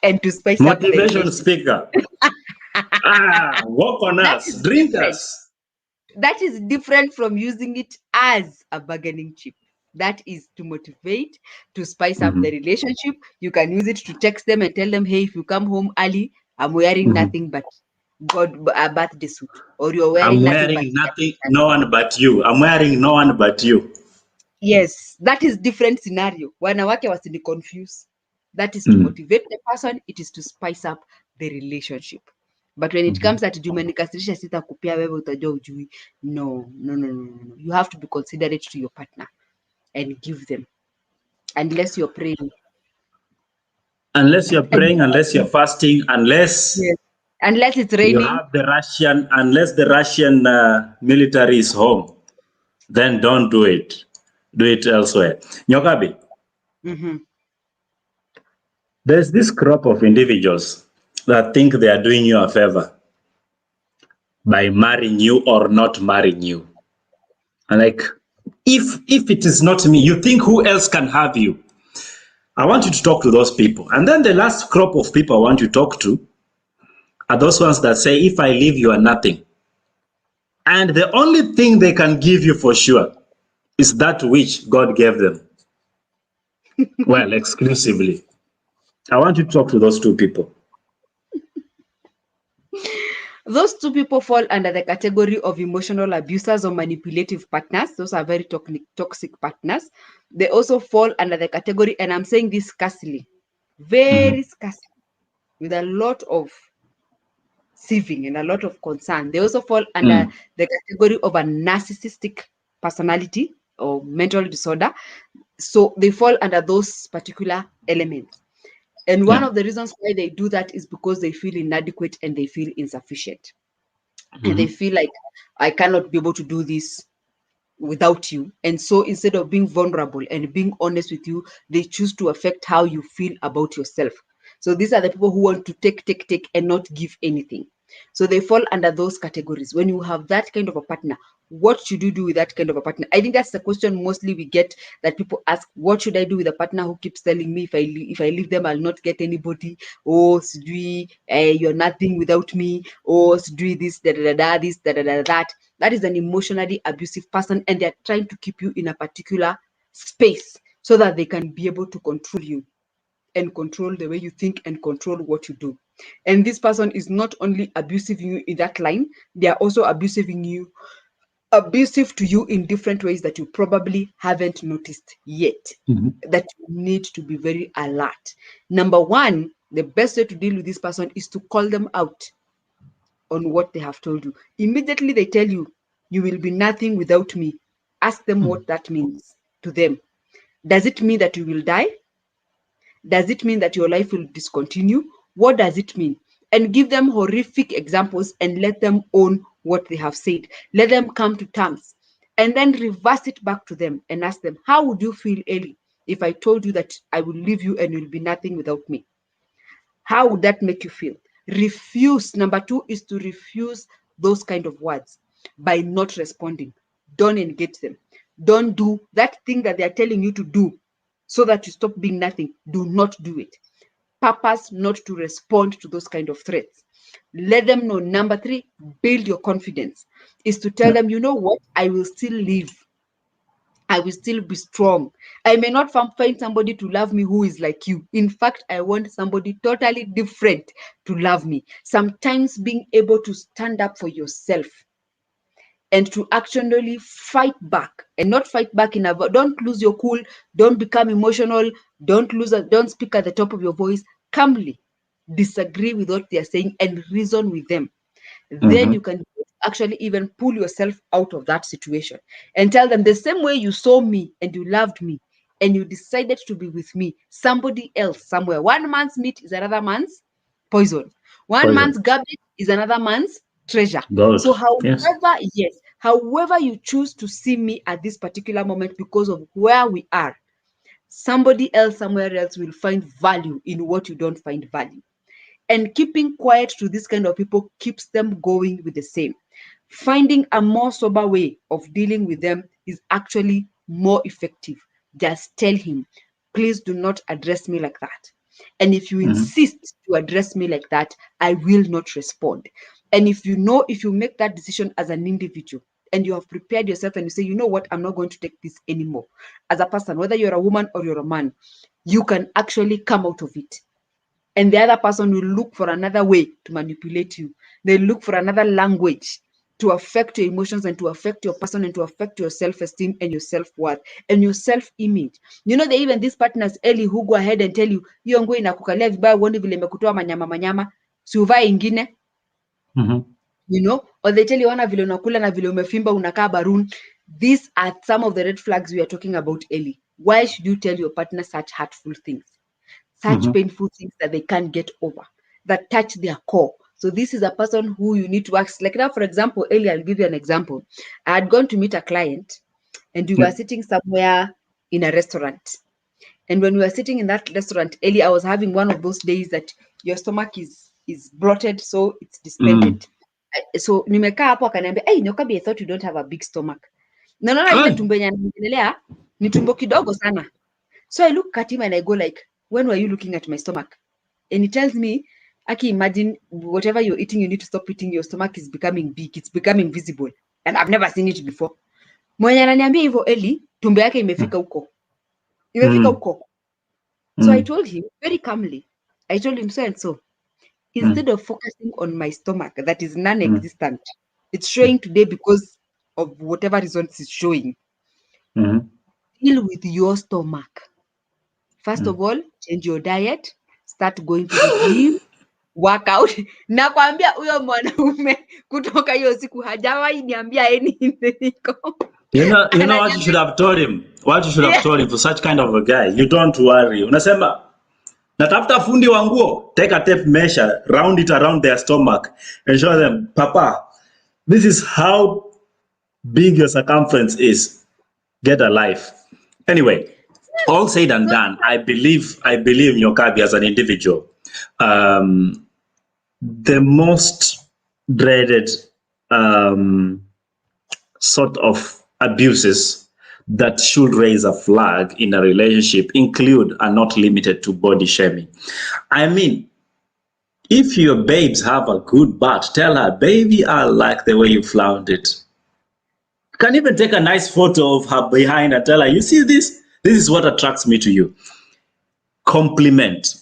and to spice up the motivation speaker. Work on us, drink us. That is different from using it as a bargaining chip. That is to motivate, to spice up the relationship. You can use it to text them and tell them, hey, if you come home early, I'm wearing nothing but a birthday suit, or you're wearing no one but you. I'm wearing no one but you. Yes, that is different scenario. Wanawake wasini confuse. That is to motivate the person. It is to spice up the relationship. But when it comes that jumenikasirisha sita kupia wewe utajua ujui. No. You have to be considerate to your partner and give them. Unless you're praying. Unless you're praying, unless you're fasting, unless it's raining. You have unless the Russian military is home, then don't do it. Do it elsewhere. Nyokabi, there's this crop of individuals that think they are doing you a favor by marrying you or not marrying you. And like, if it is not me, you think who else can have you? I want you to talk to those people. And then the last crop of people I want you to talk to are those ones that say, if I leave, you are nothing. And the only thing they can give you for sure is that which God gave them. Well, exclusively. I want you to talk to those two people. Those two people fall under the category of emotional abusers or manipulative partners. Those are very toxic partners. They also fall under the category, and I'm saying this scarcely, very scarcely, with a lot of sieving and a lot of concern. They also fall under the category of a narcissistic personality or mental disorder. So they fall under those particular elements. And one of the reasons why they do that is because they feel inadequate and they feel insufficient. And they feel like, I cannot be able to do this without you. And so instead of being vulnerable and being honest with you, they choose to affect how you feel about yourself. So these are the people who want to take and not give anything. So they fall under those categories. When you have that kind of a partner, what should you do with that kind of a partner? I think that's the question mostly we get, that people ask, what should I do with a partner who keeps telling me if I leave them, I'll not get anybody. Oh, Sudri, you're nothing without me. Oh, Sudri, this, that. That is an emotionally abusive person, and they're trying to keep you in a particular space so that they can be able to control you. and control the way you think and control what you do. And this person is not only abusive you in that line, they are also abusive to you in different ways that you probably haven't noticed yet, that you need to be very alert. Number one, the best way to deal with this person is to call them out on what they have told you. Immediately they tell you, you will be nothing without me. Ask them what that means to them. Does it mean that you will die? Does it mean that your life will discontinue? What does it mean? And give them horrific examples and let them own what they have said. Let them come to terms and then reverse it back to them and ask them, how would you feel, Ellie, if I told you that I will leave you and you'll be nothing without me? How would that make you feel? Refuse. Number two is to refuse those kind of words by not responding. Don't engage them. Don't do that thing that they are telling you to do so that you stop being nothing. Do not do it. Purpose not to respond to those kind of threats. Let them know. Number three, build your confidence, is to tell them, you know what, I will still live. I will still be strong. I may not find somebody to love me who is like you. In fact, I want somebody totally different to love me. Sometimes being able to stand up for yourself and to actually fight back, and not fight back in a, don't lose your cool, don't become emotional, don't speak at the top of your voice. Calmly disagree with what they are saying and reason with them. Then you can actually even pull yourself out of that situation and tell them, the same way you saw me and you loved me and you decided to be with me, somebody else somewhere. One man's meat is another man's poison. One man's garbage is another man's treasure. So however you choose to see me at this particular moment, because of where we are, somebody else somewhere else will find value in what you don't find value. And keeping quiet to this kind of people keeps them going with the same. Finding a more sober way of dealing with them is actually more effective. Just tell him, please do not address me like that. And if you insist to address me like that, I will not respond. And if you make that decision as an individual and you have prepared yourself and you say, you know what, I'm not going to take this anymore. As a person, whether you're a woman or you're a man, you can actually come out of it. And the other person will look for another way to manipulate you. They look for another language to affect your emotions and to affect your person and to affect your self-esteem and your self-worth and your self-image. You know, even these partners, Ellie, who go ahead and tell you, hiyo nguo inakukalia vibaya, uone vile imekutoa manyama, si uvae ingine. You know, or they tell you, wana vile unakula na vile umefimba unakaa baroon. These are some of the red flags we are talking about, Ellie. Why should you tell your partner such hurtful things? Such painful things that they can't get over, that touch their core. So this is a person who you need to ask. Like now, for example, Ellie, I'll give you an example. I had gone to meet a client and we were sitting somewhere in a restaurant. And when we were sitting in that restaurant, Ellie, I was having one of those days that your stomach is bloated, so it's distended. So nimekaa hapo akaniambia, hey, Nyokabi, I thought you don't have a big stomach. Naona ile tumbo yenye anaongelea ni tumbo kidogo sana. So I look at him and I go like, when were you looking at my stomach? And he tells me, Aki, imagine whatever you're eating, you need to stop eating. Your stomach is becoming big. It's becoming visible. And I've never seen it before. Mwenye ananiambia hivyo, Ellie, tumbo yake imefika huko. Imefika huko. So I told him very calmly, I told him so and so, instead of focusing on my stomach that is non-existent, it's showing today because of whatever reasons it's showing. Deal with your stomach. First of all, change your diet, start going to the gym, work out. Nakwambia huyo mwanaume kutoka hiyo siku hajawahi niambia anything. You know what you should have told him? What you should have told him for such kind of a guy? You don't worry. Unasema, natafuta fundi wa nguo, take a tape measure, round it around their stomach and show them, Papa, this is how big your circumference is. Get a life. Anyway, all said and done, I believe Nyokabi as an individual. The most dreaded sort of abuses that should raise a flag in a relationship include, are not limited to, body shaming. I mean, if your babes have a good butt, tell her, baby, I like the way you flounder it. You can even take a nice photo of her behind and tell her, you see this? This is what attracts me to you. compliment.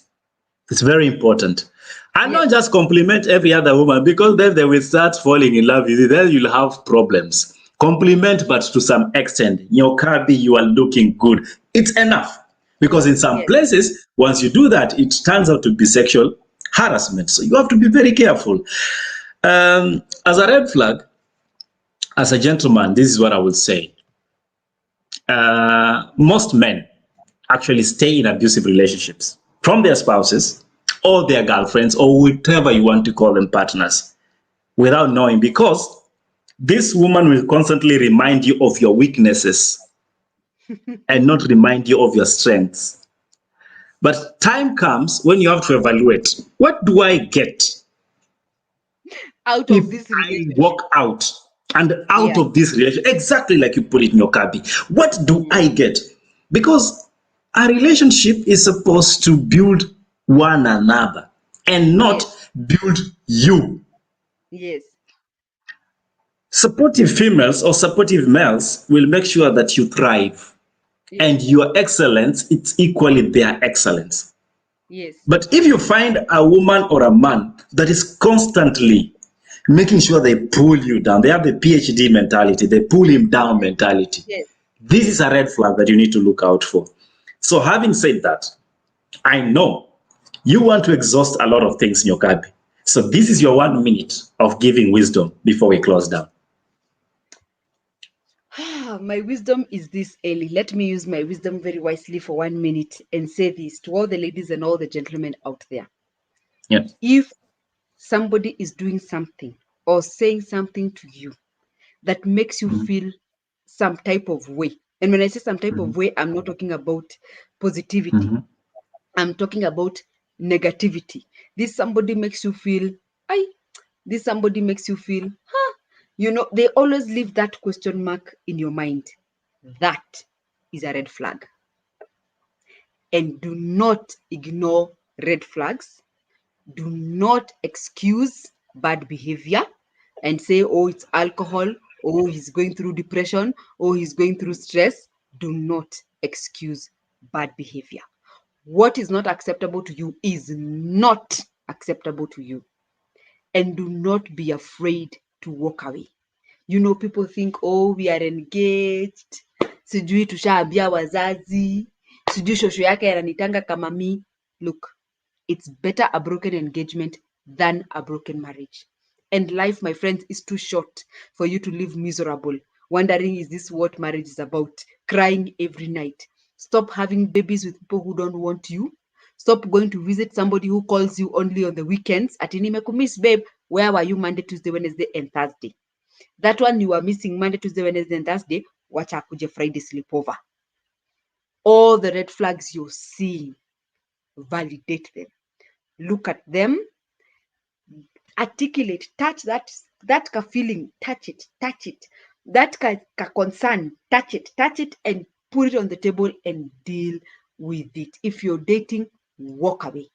It's very important. And Yes. not just compliment every other woman, because then they will start falling in love with you. Then you'll have problems. Compliment, but to some extent. Nyokabi, you are looking good. It's enough. Because in some Yes. places, once you do that, it turns out to be sexual harassment. So you have to be very careful. As a red flag, as a gentleman, this is what I would say. Most men actually stay in abusive relationships from their spouses or their girlfriends or whatever you want to call them, partners, without knowing, because this woman will constantly remind you of your weaknesses and not remind you of your strengths. But time comes when you have to evaluate, what do I get Out if of this I relationship. walk out and out Yeah. of this relationship? Exactly like you put it in your Kabi. What do I get? Because a relationship is supposed to build one another and not build you. Yes. Supportive females or supportive males will make sure that you thrive, Yes. and your excellence, it's equally their excellence. Yes. But if you find a woman or a man that is constantly making sure they pull you down, they have the PhD mentality, they pull him down mentality, Yes. this is a red flag that you need to look out for. So having said that, I know you want to exhaust a lot of things in your Kabi. So this is your 1 minute of giving wisdom before we close down. My wisdom is this, Ellie. Let me use my wisdom very wisely for 1 minute and say this to all the ladies and all the gentlemen out there. Yeah. If somebody is doing something or saying something to you that makes you feel some type of way, and when I say some type of way, I'm not talking about positivity. I'm talking about negativity. This somebody makes you feel, this somebody makes you feel, they always leave that question mark in your mind. That is a red flag. And do not ignore red flags. Do not excuse bad behavior and say, oh, it's alcohol, oh, he's going through depression, oh, he's going through stress. Do not excuse bad behavior. What is not acceptable to you is not acceptable to you. And do not be afraid to walk away. People think, oh, we are engaged, sijui tushaambia wazazi, sijui shosho yake ananitanga kama mi. Look, it's better a broken engagement than a broken marriage. And life, my friends, is too short for you to live miserable, wondering, is this what marriage is about? Crying every night. Stop having babies with people who don't want you. Stop going to visit somebody who calls you only on the weekends. Ati nimekumiss, babe. Where were you Monday, Tuesday, Wednesday, and Thursday? That one you were missing Monday, Tuesday, Wednesday, and Thursday. Wacha akuje Friday sleepover. All the red flags you're seeing, validate them. Look at them, articulate, touch that ka feeling, touch it, that ka concern, touch it, and put it on the table and deal with it. If you're dating, walk away.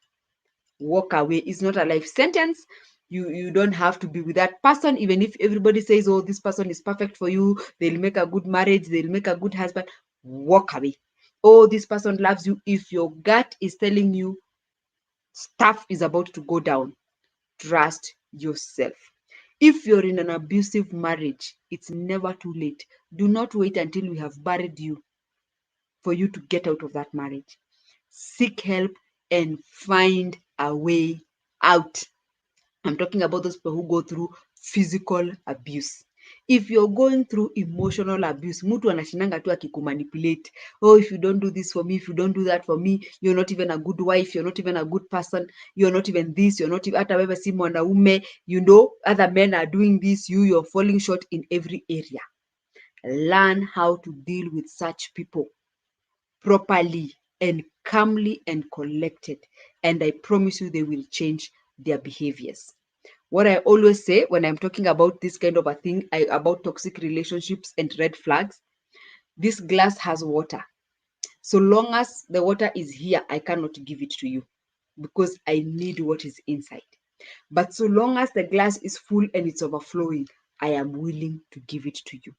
It's not a life sentence. You don't have to be with that person, even if everybody says, oh, this person is perfect for you, they'll make a good marriage, they'll make a good husband. Walk away. Oh, this person loves you. If your gut is telling you stuff is about to go down, trust yourself. If you're in an abusive marriage, it's never too late. Do not wait until we have buried you for you to get out of that marriage. Seek help and find a way out. I'm talking about those people who go through physical abuse. If you're going through emotional abuse, mtu anashinanga tu akikumanipulate. Oh, if you don't do this for me, if you don't do that for me, you're not even a good wife, you're not even a good person, you're not even this, you're not even, hata wewe si mwanaume, other men are doing this, you're falling short in every area. Learn how to deal with such people properly and calmly and collected. And I promise you they will change their behaviors. What I always say when I'm talking about this kind of a thing, about toxic relationships and red flags, this glass has water. So long as the water is here, I cannot give it to you because I need what is inside. But so long as the glass is full and it's overflowing, I am willing to give it to you.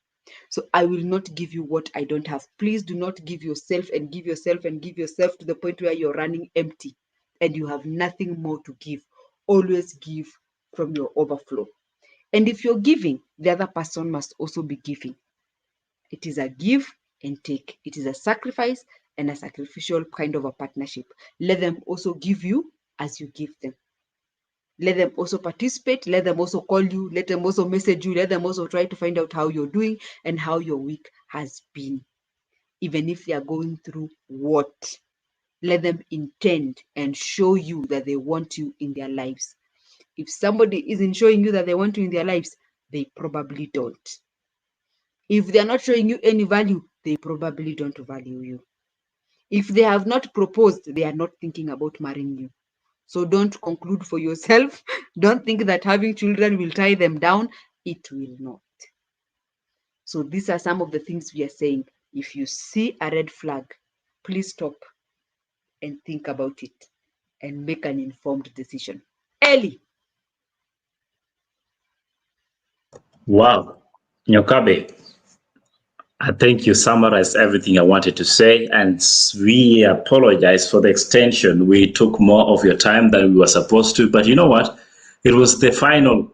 So I will not give you what I don't have. Please do not give yourself and give yourself and give yourself to the point where you're running empty and you have nothing more to give. Always give from your overflow. And if you're giving, the other person must also be giving. It is a give and take. It is a sacrifice and a sacrificial kind of a partnership. Let them also give you as you give them. Let them also participate. Let them also call you. Let them also message you. Let them also try to find out how you're doing and how your week has been. Even if they are going through what, let them intend and show you that they want you in their lives. If somebody isn't showing you that they want you in their lives, they probably don't. If they are not showing you any value, they probably don't value you. If they have not proposed, they are not thinking about marrying you. So don't conclude for yourself. Don't think that having children will tie them down. It will not. So these are some of the things we are saying. If you see a red flag, please stop and think about it and make an informed decision. Ellie. Wow. Nyokabe, I think you summarized everything I wanted to say, and we apologize for the extension. We took more of your time than we were supposed to, but you know what? It was the final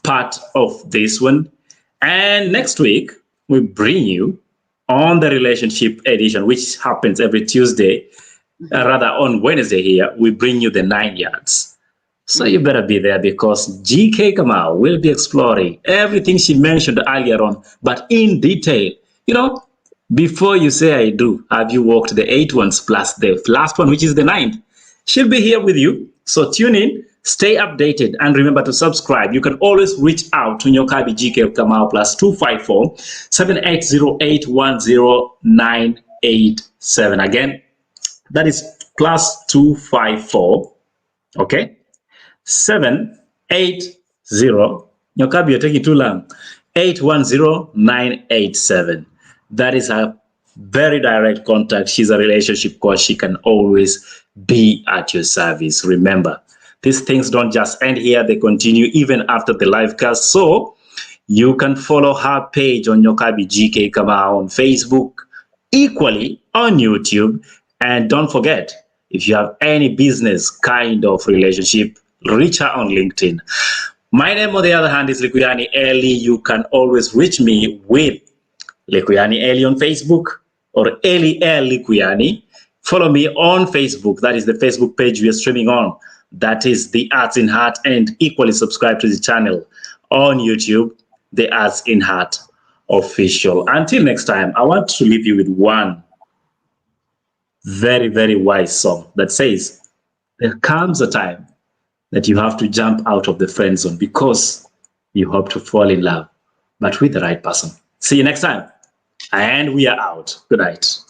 part of this one. And next week, we bring you on the relationship edition, which happens every Tuesday, rather on Wednesday here, we bring you the 9 yards. So you better be there because GK Kamau will be exploring everything she mentioned earlier on, but in detail. You know, before you say I do, have you walked the 8 ones plus the last one, which is the 9th? She'll be here with you. So tune in, stay updated, and remember to subscribe. You can always reach out to Nyokabi GK Kamau plus 254 7808 10987. Again, that is plus 254. Okay. 780, Nyokabi, you're taking too long, 810-987. That is her very direct contact. She's a relationship coach. She can always be at your service. Remember, these things don't just end here. They continue even after the live cast. So you can follow her page on Nyokabi GK Kamau on Facebook, equally on YouTube. And don't forget, if you have any business kind of relationship, reach her on LinkedIn. My name, on the other hand, is Likuyani Eli. You can always reach me with Likuyani Eli on Facebook or Eli L Likuyani. Follow me on Facebook. That is the Facebook page we are streaming on. That is The Arts in Heart, and equally subscribe to the channel on YouTube, The Arts in Heart Official. Until next time, I want to leave you with one very, very wise song that says, there comes a time that you have to jump out of the friend zone because you hope to fall in love, but with the right person. See you next time. And we are out. Good night.